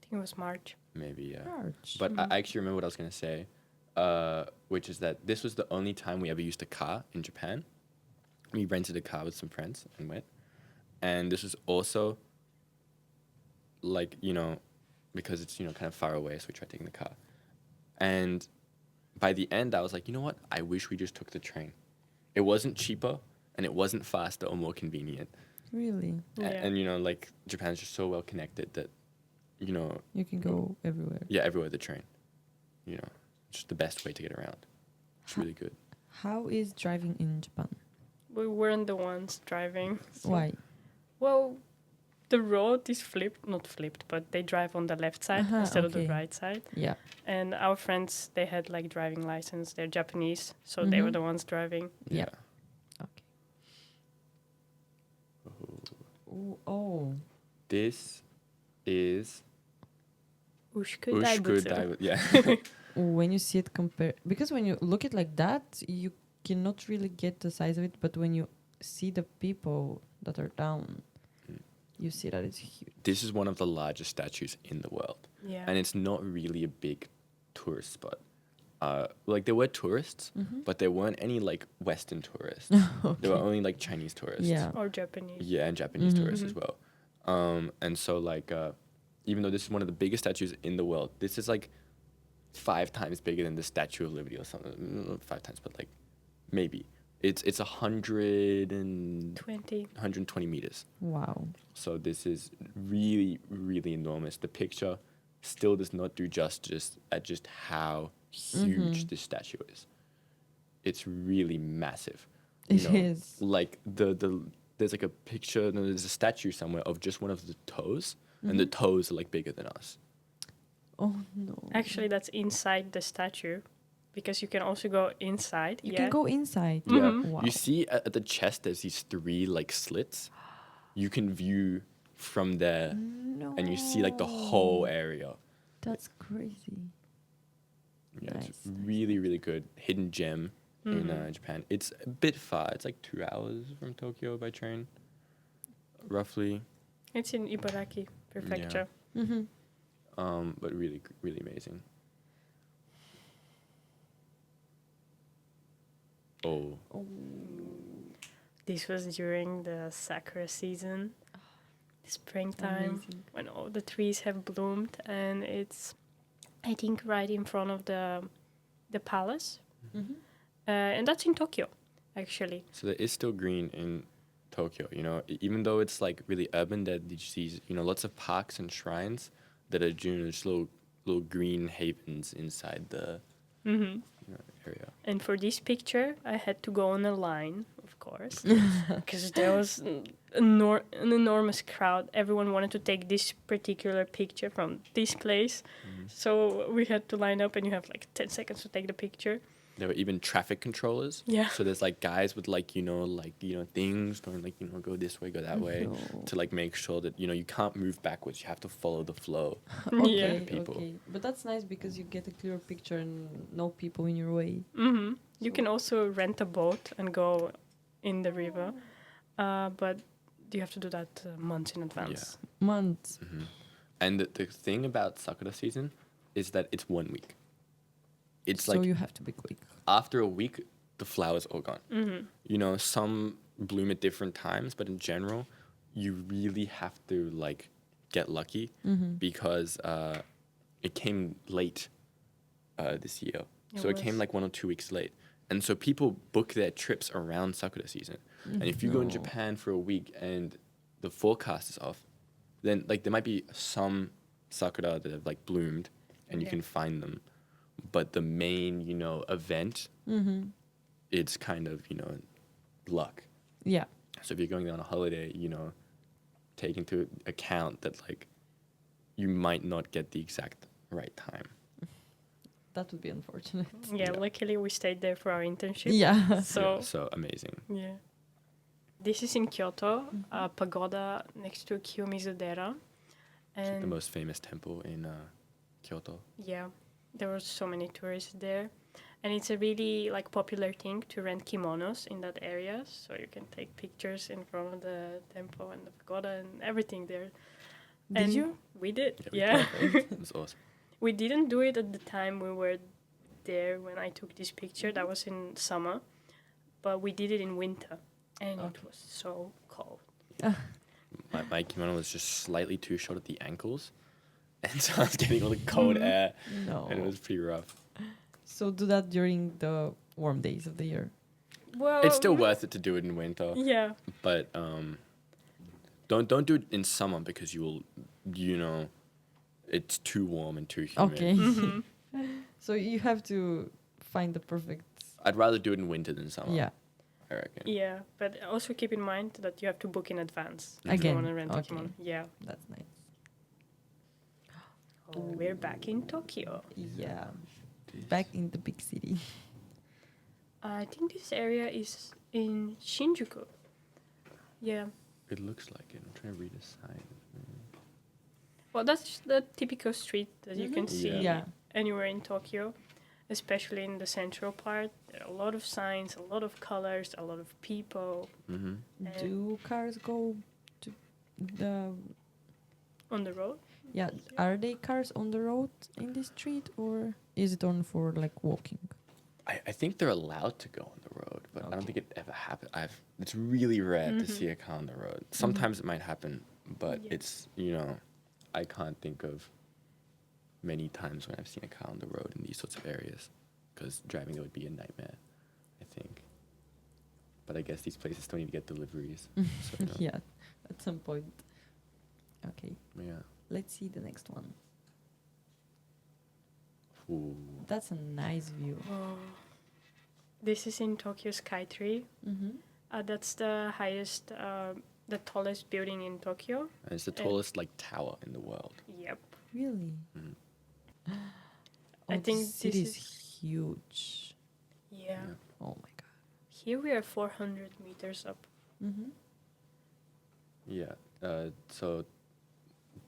think it was March. Maybe, yeah. March. But I actually remember what I was going to say, which is that this was the only time we ever used a car in Japan. We rented a car with some friends and went. And this was also, like, you know, because it's, you know, kind of far away, so we tried taking the car. And by the end, I was like, you know what? I wish we just took the train. It wasn't cheaper, and it wasn't faster or more convenient. Really? Yeah. And, you know, like, Japan's just so well connected that, you know... You can go everywhere. Yeah, everywhere the train. You know, it's just the best way to get around. It's really good. How is driving in Japan? We weren't the ones driving. So Why? Well, the road is not flipped, but they drive on the left side instead of the okay. right side. Yeah. And our friends, they had like driving license. They're Japanese, so they were the ones driving. Yeah. Okay. Oh. This is... Ushku Ushku Daibutsu. Daibutsu. Yeah. When you see it compare, because when you look at like that, you cannot really get the size of it. But when you see the people that are down, you see that it's huge. This is one of the largest statues in the world. Yeah. And it's not really a big tourist spot. Like, there were tourists, but there weren't any, like, Western tourists. There were only, like, Chinese tourists. Yeah. Or Japanese. Yeah, and Japanese tourists as well. And so, like, even though this is one of the biggest statues in the world, this is, like, 5 times bigger than the Statue of Liberty or something. Not 5 times, but, like, maybe. It's 120 meters. Wow. So this is really, really enormous. The picture still does not do justice at just how huge this statue is. It's really massive. It is. Like there's like a picture, no, there's a statue somewhere of just one of the toes, and the toes are like bigger than us. Oh no. Actually, that's inside the statue, because you can also go inside. You can go inside. Yeah. Wow. You see at the chest, there's these 3 like slits. You can view from there, and you see like the whole area. That's crazy. Yeah, Nice, it's really, really good. Hidden gem in Japan. It's a bit far. It's like 2 hours from Tokyo by train, roughly. It's in Ibaraki Prefecture. But really, really amazing. Oh. This was during the sakura season, springtime, Amazing. when all the trees have bloomed, and it's, I think, right in front of the palace, and that's in Tokyo, actually. So there is still green in Tokyo, you know, even though it's like really urban, that you see, you know, lots of parks and shrines that are just little green havens inside the you know, area. And for this picture, I had to go on a line, of course, because there was an enormous crowd. Everyone wanted to take this particular picture from this place. So we had to line up, and you have like 10 seconds to take the picture. There were even traffic controllers. Yeah. So there's like guys with like, you know, things going like, you know, go this way, go that way, to like make sure that, you know, you can't move backwards. You have to follow the flow. Yeah. People. Okay. But that's nice because you get a clear picture and no people in your way. You can also rent a boat and go in the river, but you have to do that months in advance. Months. And the thing about Sakura season is that it's 1 week. It's So like you have to be quick. after a week, the flowers are gone. You know, some bloom at different times, but in general, you really have to like get lucky because it came late this year. So it came like 1 or 2 weeks late. And so people book their trips around Sakura season. And if you go in Japan for a week and the forecast is off, then like there might be some sakura that have like bloomed and you can find them. But the main, event, it's kind of, luck. Yeah. So if you're going on a holiday, you know, take into account that like you might not get the exact right time. That would be unfortunate. Yeah, Yeah. luckily we stayed there for our internship. Yeah. So, So amazing. yeah. This is in Kyoto, a pagoda next to Kiyomizu-dera. It's like the And most famous temple in Kyoto. yeah, there were so many tourists there. And it's a really like popular thing to rent kimonos in that area. So you can take pictures in front of the temple and the pagoda and everything there. Did And you? We did, we yeah. did. It was awesome. We didn't do it at the time we were there when I took this picture. That was in summer. But we did it in winter. And Okay. it was so cold. My kimono was just slightly too short at the ankles, and so I was getting all the cold air, No. and it was pretty rough. So do that during the warm days of the year. Well, It's still worth it to do it in winter, Yeah. but don't do it in summer because you know, it's too warm and too humid. Okay. Mm-hmm. So you have to find the perfect. I'd rather do it in winter than summer. Yeah. I reckon. Yeah, but also keep in mind that you have to book in advance if Again, you want to rent a okay. kimono. Yeah. That's nice. Oh, we're back in Tokyo. Yeah. Back in the big city. I think this area is in Shinjuku. Yeah. It looks like it. I'm trying to read a sign. Well, that's the typical street that you can Mhm. see Yeah. anywhere in Tokyo, especially in the central part. There are a lot of signs, a lot of colors, a lot of people Mm-hmm. Do cars go to the? on the road. Yeah. Are they cars on the road in this street, or is it on for like walking? I think they're allowed to go on the road, but I don't Okay. think it ever happened. It's really rare to Mhm. see a car on the road. Sometimes it might happen, but Yeah. it's I can't think of many times when I've seen a car on the road in these sorts of areas, because driving there would be a nightmare, I think. But I guess these places still need to get deliveries. So, Yeah. At some point. Okay. Yeah. Let's see the next one. Ooh. That's a nice view. Oh. This is in Tokyo Skytree. Mm-hmm. That's the highest, the tallest building in Tokyo. And it's the And- tallest tower in the world. Yep. Really? Mm. I think the city this is huge. Yeah. Oh my god. Here we are 400 meters up. Mm-hmm. Yeah. So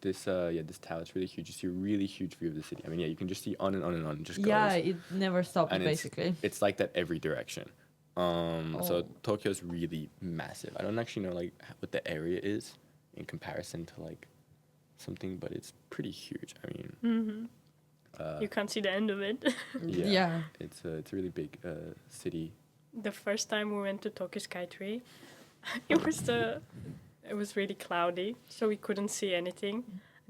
this this tower is really huge. You see a really huge view of the city. I mean, yeah, you can just see on and on and on. It just goes. Yeah, it never stops And basically. It's like that every direction. So Oh. Tokyo's really massive. I don't actually know what the area is in comparison to something, but it's pretty huge. I mean, Mm-hmm. You can't see the end of it. yeah. It's a really big city. The first time we went to Tokyo Skytree, it was really cloudy, so we couldn't see anything.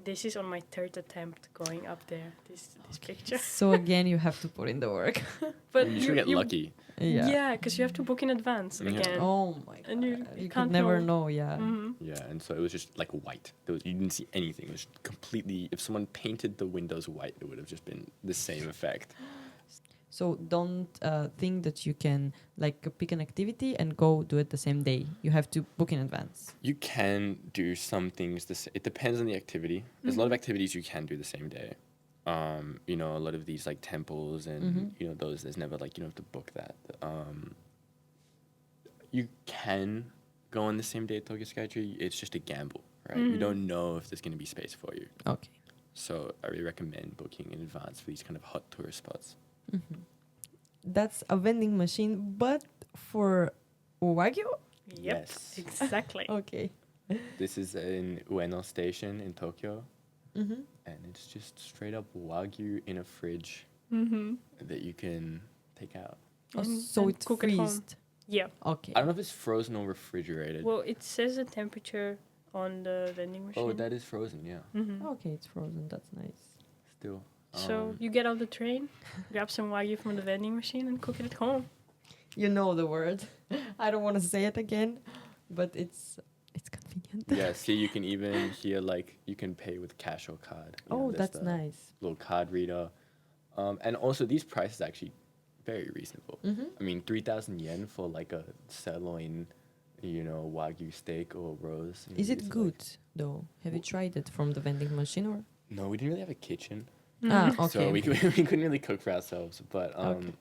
This is on my third attempt going up there. This picture. So again, you have to put in the work. But You should get lucky. Yeah. because you have to book in advance Yeah. again. Oh my god. And you You can't could never know. know. Yeah. Mhm. Yeah, and so it was just white. You didn't see anything. It was completely. If someone painted the windows white, it would have just been the same effect. So don't think that you can pick an activity and go do it the same day. You have to book in advance. You can do some things. It depends on the activity. There's a lot of activities you can do the same day. A lot of these temples and those. There's never you don't have to book that. You can go on the same day at Tokyo Skytree. It's just a gamble, right? You don't know if there's going to be space for you. Okay. So I really recommend booking in advance for these kind of hot tourist spots. Mm-hmm. That's a vending machine, but for Wagyu? Yep, Yes. exactly. Okay. This is in Ueno Station in Tokyo, Mm-hmm. and it's just straight up Wagyu in a fridge Mm-hmm. that you can take out. Oh, And- so and it's cook at home. freezed. Yeah. Okay. I don't know if it's frozen or refrigerated. Well, it says the temperature on the vending machine. Oh, that is frozen, yeah. Mm-hmm. Okay, it's frozen. That's nice. Still. So you get off the train, grab some wagyu from the vending machine, and cook it at home. You know the word. I don't want to say it again, but it's convenient. Yeah, see, you can even here, you can pay with cash or card. Oh, there's that's the nice. Little card reader. And also, these prices are actually very reasonable. Mm-hmm. I mean, 3,000 yen for a sirloin, Wagyu steak or rose. Is it it's good though? Have you tried it from the vending machine or? No, we didn't really have a kitchen, Ah, Mhm. okay. so we couldn't really cook for ourselves. But Okay.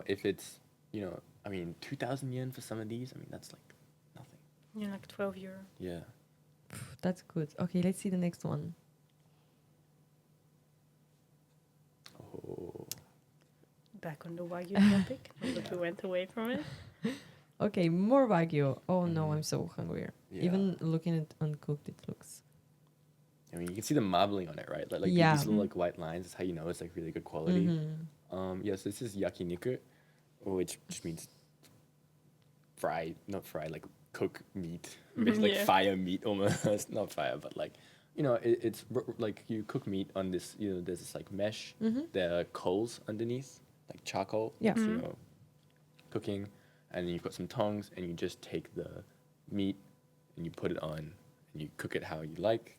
if it's 2,000 yen for some of these, I mean that's like nothing. Yeah, like 12 euro. Yeah. That's good. Okay, let's see the next one. Oh. Back on the Wagyu topic, not that we went away from it. Okay, more Wagyu. Oh no, Mhm. I'm so hungry. Yeah. Even looking at uncooked, it looks. I mean, you can see the marbling on it, right? Like Yeah. these little like white lines. That's how you know it's like really good quality. Mhm. Yes, this is yakiniku, which just means not fry, like cook meat. Basically, like Yeah. fire meat almost. Not fire, but like, it's like you cook meat on this, there's this like mesh. Mhm. There are coals underneath, like charcoal. Yeah. That's, Mhm. cooking. And then you've got some tongs, and you just take the meat and you put it on, and you cook it how you like.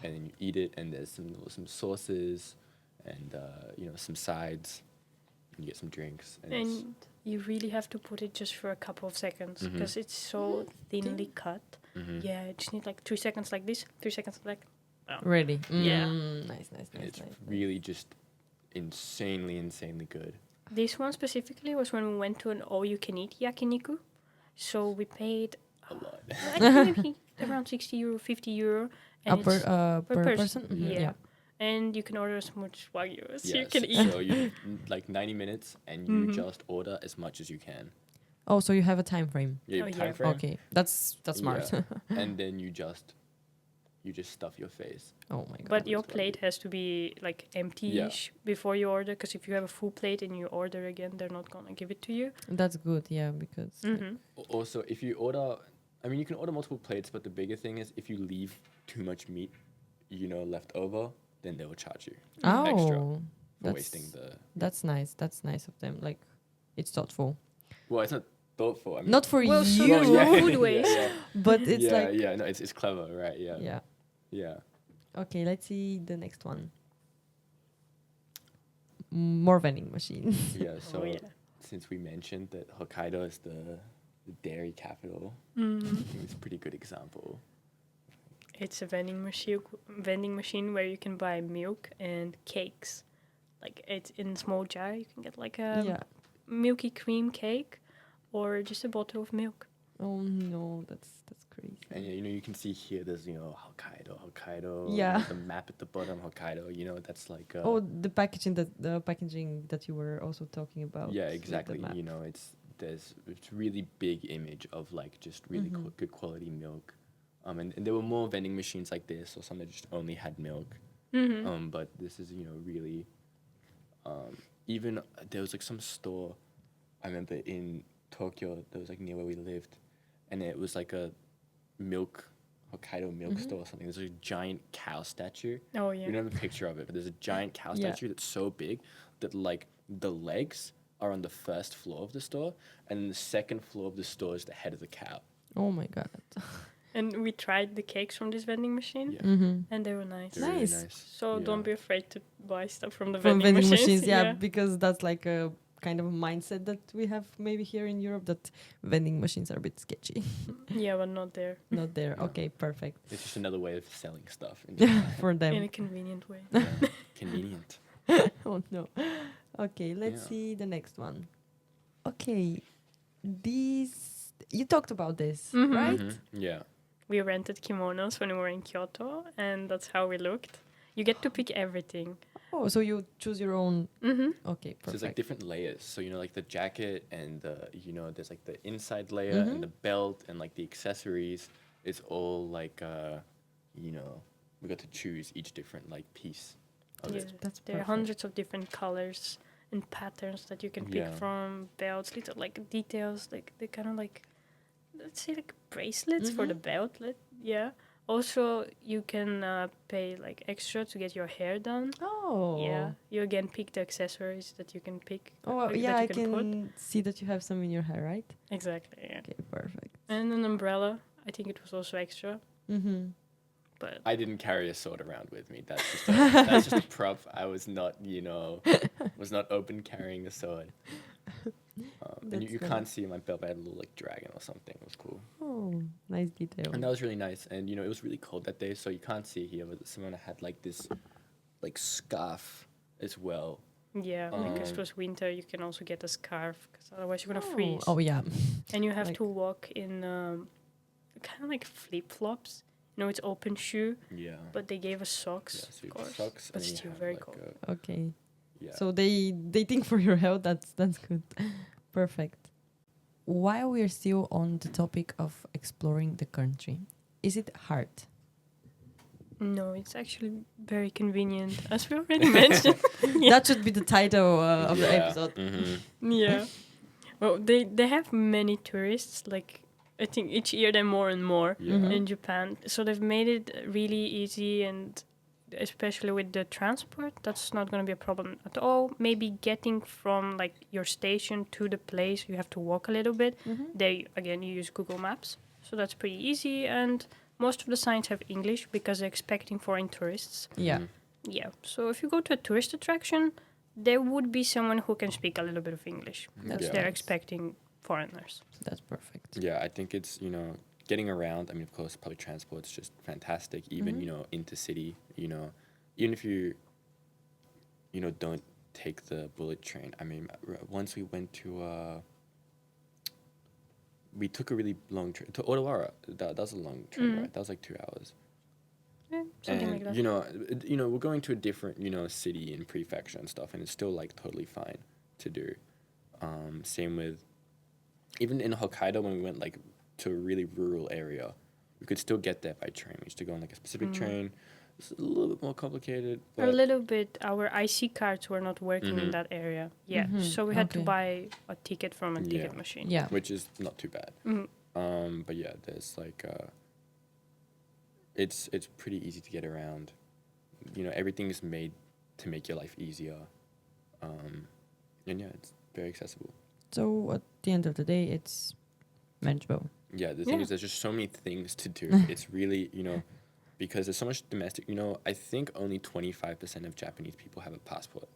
And then you eat it, and there's some sauces, and some sides. And you get some drinks, and it's, And you really have to put it just for a couple of seconds Mhm. because it's so thinly cut. mhm. Yeah, you just need like 3 seconds like this, 3 seconds like. Oh. Ready. Yeah. Nice, nice, And nice, it's nice. really just insanely good. This one specifically was when we went to an all-you-can-eat yakiniku. So we paid A lot. I think maybe around 60 euro, 50 euro. And per it's per person. Mhm, Yeah. And you can order as much wagyu as Yeah, you can so, eat. so you like 90 minutes, and you Mhm. just order as much as you can. Oh, so you have a time frame. You Oh, have yeah. time frame, Okay, that's smart. Yeah. and then you just stuff your face. Oh my god. But your It's wagyu. plate has to be like empty-ish before you order, because if you have a full plate and you order again, they're not gonna give it to you. That's good, yeah, because like, Mhm. Also, if you order, I mean, you can order multiple plates, but the bigger thing is if you leave too much meat, left over, then they will charge you extra oh, for that's wasting the. that's nice. That's nice of them. Like, it's thoughtful. Well, it's not thoughtful. I mean, Not for Well, so you, there's no food waste. Yeah, but it's yeah, like yeah. No, it's clever, right? Yeah, yeah. yeah. Okay, let's see the next one. More vending machines. Yeah. So Oh, yeah. since we mentioned that Hokkaido is the dairy capital, Mhm. I think it's a pretty good example. It's a vending machine where you can buy milk and cakes. Like it's in a small jar. You can get like a Yeah. milky cream cake, or just a bottle of milk. Oh no, that's crazy. And you can see here. There's Hokkaido. Yeah. The map at the bottom, Hokkaido. That's like. Oh, the packaging that you were also talking about. Yeah, with the exactly. map. It's really big image of like just really Mhm. good quality milk. And there were more vending machines like this, or some that just only had milk. Mm-hmm. But this is really. Even there was like some store, I remember in Tokyo. That was like near where we lived, and it was like a Hokkaido milk Mhm. store or something. There's a giant cow statue. Oh yeah. We don't have a picture of it, but there's a giant cow Yeah. statue that's so big that like the legs are on the first floor of the store, and then the second floor of the store is the head of the cow. Oh my god. And we tried the cakes from this vending machine, Yeah. Mm-hmm. and they were nice. They're really Nice. nice. So Yeah. don't be afraid to buy stuff from the From vending vending machines. machines, yeah, because that's like a kind of mindset that we have maybe here in Europe, that vending machines are a bit sketchy. Yeah, but not there. Not there. Yeah. Okay, perfect. It's just another way of selling stuff. In For In them. a convenient way. Yeah. Convenient. Oh no. Okay, let's Yeah. see the next one. Okay, these you talked about this, Mhm. right? Mhm. Yeah. We rented kimonos when we were in Kyoto, and that's how we looked. You get to pick everything. Oh, so you choose your own. Mm-hmm. Okay, So there's like perfect. different layers. So like the jacket and the there's like the inside layer Mhm. and the belt and like the accessories. It's all like we got to choose each different like piece of Yeah. it. That's There are perfect. hundreds of different colors and patterns that you can pick Yeah. from. Belts, little like details, like they kind of like, let's say like bracelets for the Mhm. belt. Yeah. Also, you can pay like extra to get your hair done. Oh. Yeah. You again pick the accessories that you can pick. Oh that yeah, I you can put. see that you have some in your hair, right? Exactly. Yeah. Okay, perfect. And an umbrella. I think it was also extra, Mm-hmm. but I didn't carry a sword around with me. That's just a prop. I was not was not open carrying a sword. And you That's can't see my belt, but I had a little like dragon or something. It was cool. Oh, nice detail. And that was really nice. And it was really cold that day, so you can't see here, but Simona had like this like scarf as well. Yeah, because it Um, was winter, you can also get a scarf, because otherwise you're gonna freeze. Oh yeah. And you have Like- to walk in kind of like flip-flops. It's open shoe, Yeah. but they gave us socks, Yeah, so of you course. have socks, but and then you still have, very like, cold. Okay. Yeah. So they think for your health. That's good. Perfect. While we are still on the topic of exploring the country, is it hard? No, it's actually very convenient, as we already mentioned. That should be the title of the Yeah. episode. Yeah. Well, they have many tourists. Like, I think each year they're more and more Yeah. Mhm. in Japan. So they've made it really easy, and especially with the transport, that's not going to be a problem at all. Maybe getting from like your station to the place, you have to walk a little bit. They again, you use Google Maps, so that's pretty easy. And most of the signs have English because they're expecting foreign tourists. Yeah. Mhm. Yeah. So if you go to a tourist attraction, there would be someone who can speak a little bit of English because Yeah. they're expecting foreigners. That's perfect. Yeah, I think it's, getting around. I mean, of course, public transport's just fantastic. Even, intercity, even if you, don't take the bullet train. I mean, once we went to, we took a really long train to Odawara. That was a long train ride. That was like 2 hours. Yeah, something And, like that. we're going to a different, city and prefecture and stuff, and it's still like totally fine to do. Same with, even in Hokkaido when we went like to a really rural area, we could still get there by train. We used to go on like a specific train. It's a little bit more complicated. A But little bit. Our IC cards were not working in Mhm. that area. Yeah, Mhm, so we had to okay. buy a ticket from a ticket Yeah. machine. Yeah. which is not too bad. Mhm. But yeah, there's like it's pretty easy to get around. Everything is made to make your life easier. And yeah, it's very accessible. So at the end of the day, it's manageable. Yeah, the thing Yeah. is there's just so many things to do. It's really, because there's so much domestic, I think only 25% of Japanese people have a passport.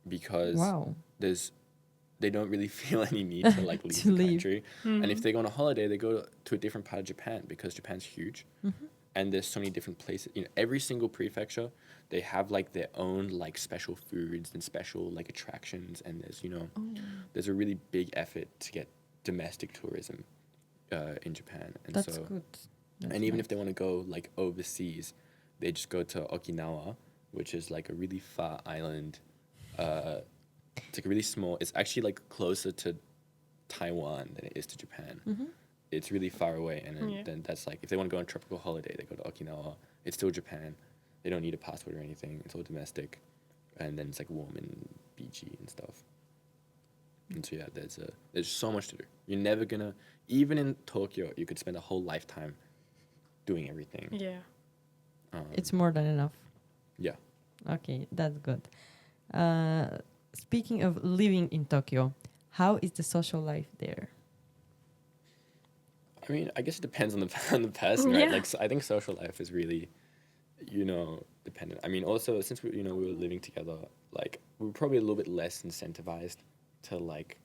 Because Wow. they don't really feel any need to like leave To the leave. country. And if they go on a holiday, they go to a different part of Japan because Japan's huge. And there's so many different places. Every single prefecture, they have like their own like special foods and special like attractions. And there's a really big effort to get domestic tourism in Japan. And That's so, good. and even if they want to go like overseas, they just go to Okinawa, which is like a really far island. It's like really small. It's actually like closer to Taiwan than it is to Japan. It's really far away, and then that's like if they want to go on a tropical holiday, they go to Okinawa. It's still Japan. They don't need a passport or anything. It's all domestic, and then it's like warm and beachy and stuff. And so yeah, there's so much to do. You're never gonna, even in Tokyo, you could spend a whole lifetime doing everything. Yeah. It's more than enough. Yeah. Okay, that's good. Speaking of living in Tokyo, how is the social life there? I mean, I guess it depends on the person, right? Yeah. Like, I think social life is really, dependent. I mean, also since we were living together, like we were probably a little bit less incentivized to like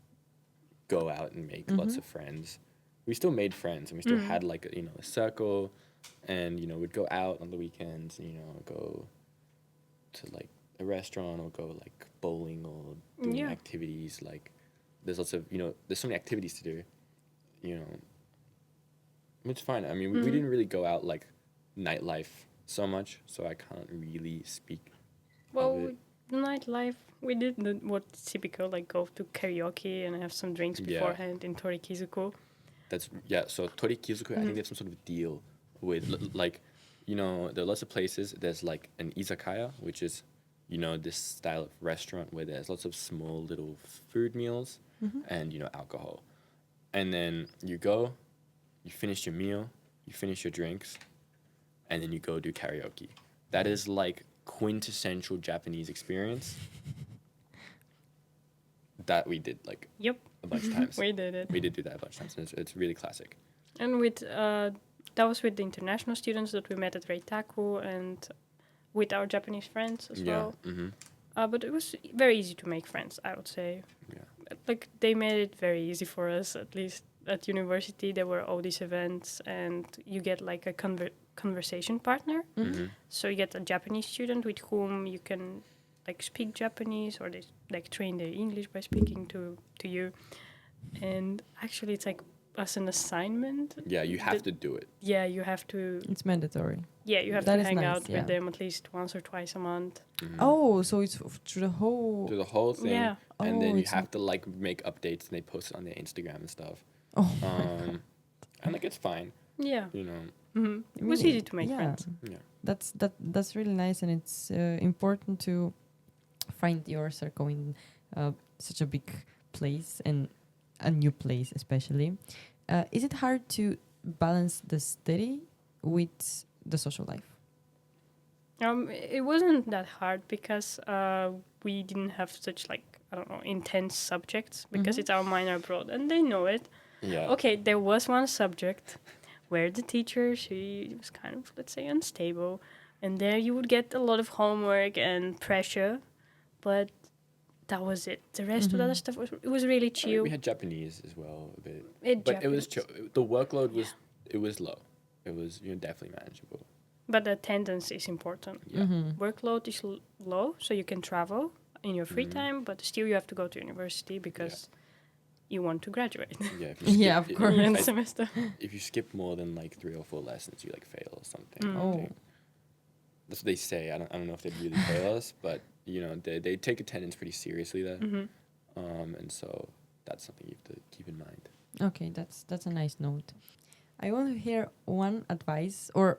go out and make lots of friends. We still made friends, and we still had like a circle, and we'd go out on the weekends, go to like a restaurant or go like bowling or doing activities. Like there's lots of there's so many activities to do. It's fine. I mean, we didn't really go out like nightlife so much, so I can't really speak. Well, of it. nightlife, we did what's typical, like go to karaoke and have some drinks Yeah. beforehand in Torikizuku. So Torikizuku, I think they have some sort of deal with there are lots of places. There's like an izakaya, which is this style of restaurant where there's lots of small little food meals and alcohol, and then you go, you finish your meal, you finish your drinks, and then you go do karaoke. That is like quintessential Japanese experience that we did like Yep, a bunch of times. we did it. We did do that a bunch of times, and it's really classic. And with that was with the international students that we met at Reitaku and with our Japanese friends as well. Mm-hmm. But it was very easy to make friends, I would say. Yeah. like they made it very easy for us. At least at university, there were all these events, and you get like a conversation partner. Mm-hmm. So you get a Japanese student with whom you can like speak Japanese, or they like train their English by speaking to you. And actually, it's like as an assignment. Yeah, you have to do it. Yeah, you have to. It's mandatory. Yeah, you have That to is hang nice, out yeah. with them at least once or twice a month. Mhm. Oh, so it's through the whole. Do the whole thing, Yeah. and then Oh, you it's have to like make updates, and they post it on their Instagram and stuff. Oh, my God. And like it's fine, Yeah. you know. It was easy to make yeah. friends. Yeah. That's really nice, and it's important to find your circle in such a big place and a new place, especially. Is it hard to balance the study with the social life? It wasn't that hard because we didn't have such like, I don't know, intense subjects because Mhm. it's our minor abroad and they know it. Yeah. Okay, there was one subject where the teacher, she was kind of, let's say, unstable, and there you would get a lot of homework and pressure, but that was it. The rest of the other stuff was really I mean, chill. we had Japanese as well a bit, It but it was Japanese. chill. The workload was it was low. It was definitely manageable. But attendance is important. Yeah. Workload is low, so you can travel in your free Mhm. time, but still you have to go to university because you want to graduate. Yeah. If you Yeah, skip- of course. End I- semester. if you skip more than like 3 or 4 lessons, you like fail or something. Mm. I Oh. think. That's what they say. I don't know if they really fail us, but they take attendance pretty seriously there. And so that's something you have to keep in mind. Okay, that's a nice note. I want to hear one advice, or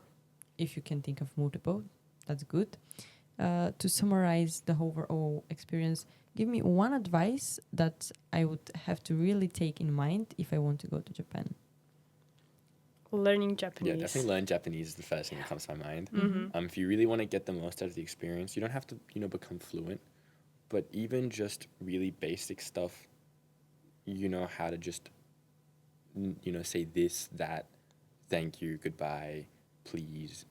if you can think of multiple, that's good. To summarize the overall experience, give me one advice that I would have to really take in mind if I want to go to Japan. Learning Japanese. Yeah, definitely learn Japanese is the first thing that comes to my mind. Mm-hmm. If you really want to get the most out of the experience, you don't have to, become fluent, but even just really basic stuff, how to just, say this, that, thank you, goodbye, please,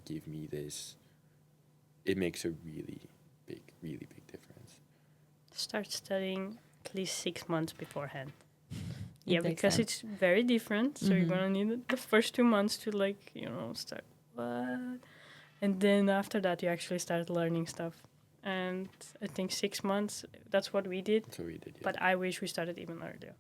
give me this. It makes a really big difference. Start studying at least 6 months beforehand. It Yeah, takes because time. it's very different. So you're Mhm. gonna need the first 2 months to start what, and then after that you actually start learning stuff. And I think 6 months. That's what we did. That's what we did. Yeah. But I wish we started even earlier.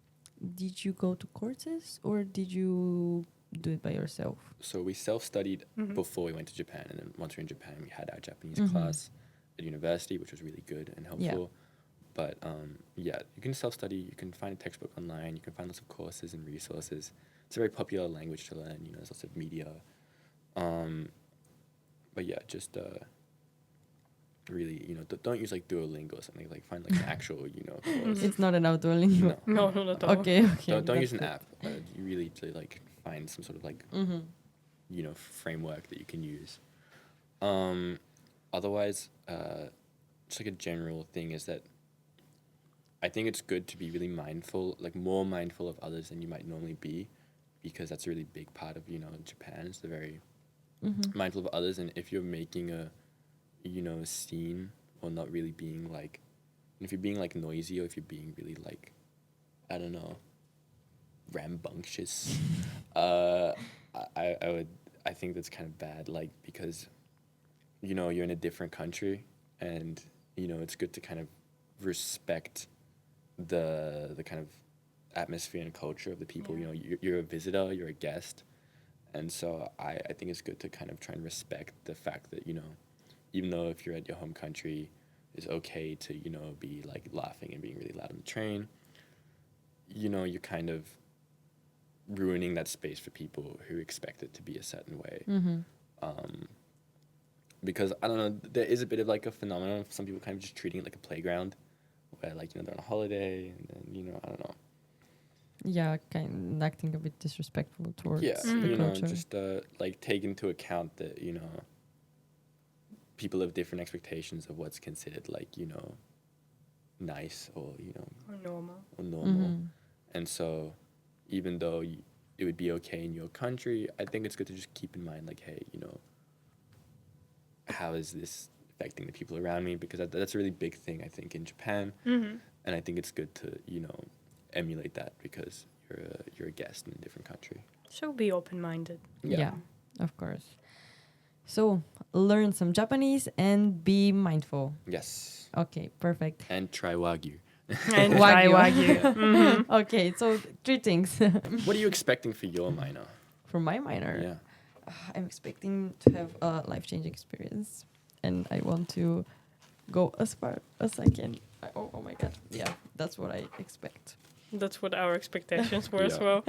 Did you go to courses or did you do it by yourself? So we self-studied Mhm. before we went to Japan, and then once we were in Japan, we had our Japanese Mhm. class at university, which was really good and helpful. But you can self-study. You can find a textbook online. You can find lots of courses and resources. It's a very popular language to learn. There's lots of media. But yeah, just really, don't use like Duolingo or something. Like find like an actual, course. It's not an outdoor lingo. No. No, not at all. Okay. Don't use that's an it. app. You really to like find some sort of like framework that you can use. Otherwise, just like a general thing is that I think it's good to be really mindful, like more mindful of others than you might normally be, because that's a really big part of Japan. It's the very mindful of others, and if you're making a scene or not really being like, if you're being like noisy or if you're being really like, I don't know, rambunctious, I think that's kind of bad, like, because you're in a different country, and it's good to kind of respect the kind of atmosphere and culture of the people. Yeah. You're a visitor, you're a guest, and so I think it's good to kind of try and respect the fact that even though if you're at your home country, it's okay to be like laughing and being really loud on the train. You're kind of ruining that space for people who expect it to be a certain way. Because I don't know, there is a bit of like a phenomenon of some people kind of just treating it like a playground, where like they're on a holiday and then I don't know. Yeah, kind of acting a bit disrespectful towards Yeah, the culture. just like take into account that people have different expectations of what's considered like nice or Or normal. or normal. And so even though it would be okay in your country, I think it's good to just keep in mind like, hey, how is this affecting the people around me? Because that's a really big thing, I think, in Japan. and I think it's good to, you know, emulate that because you're a guest in a different country. So be open-minded. Yeah, of course. So learn some Japanese and be mindful. Yes. Okay, perfect. And try Wagyu. And try Wagyu. Wagyu. Okay, so 3 things. What are you expecting for your minor? For my minor, Yeah. I'm expecting to have a life-changing experience, and I want to go as far as I can. Oh my god, yeah, that's what I expect. That's what our expectations were as Yeah. well.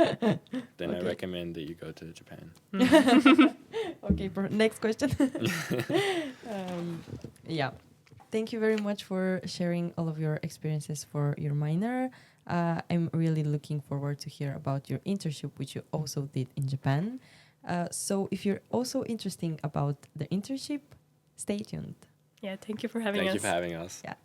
Then I Okay. recommend that you go to Japan. Okay, next question. Yeah. Thank you very much for sharing all of your experiences for your minor. I'm really looking forward to hear about your internship, which you also did in Japan. So if you're also interested about the internship, stay tuned. Yeah, thank you for having Thank us. you for having us. Yeah.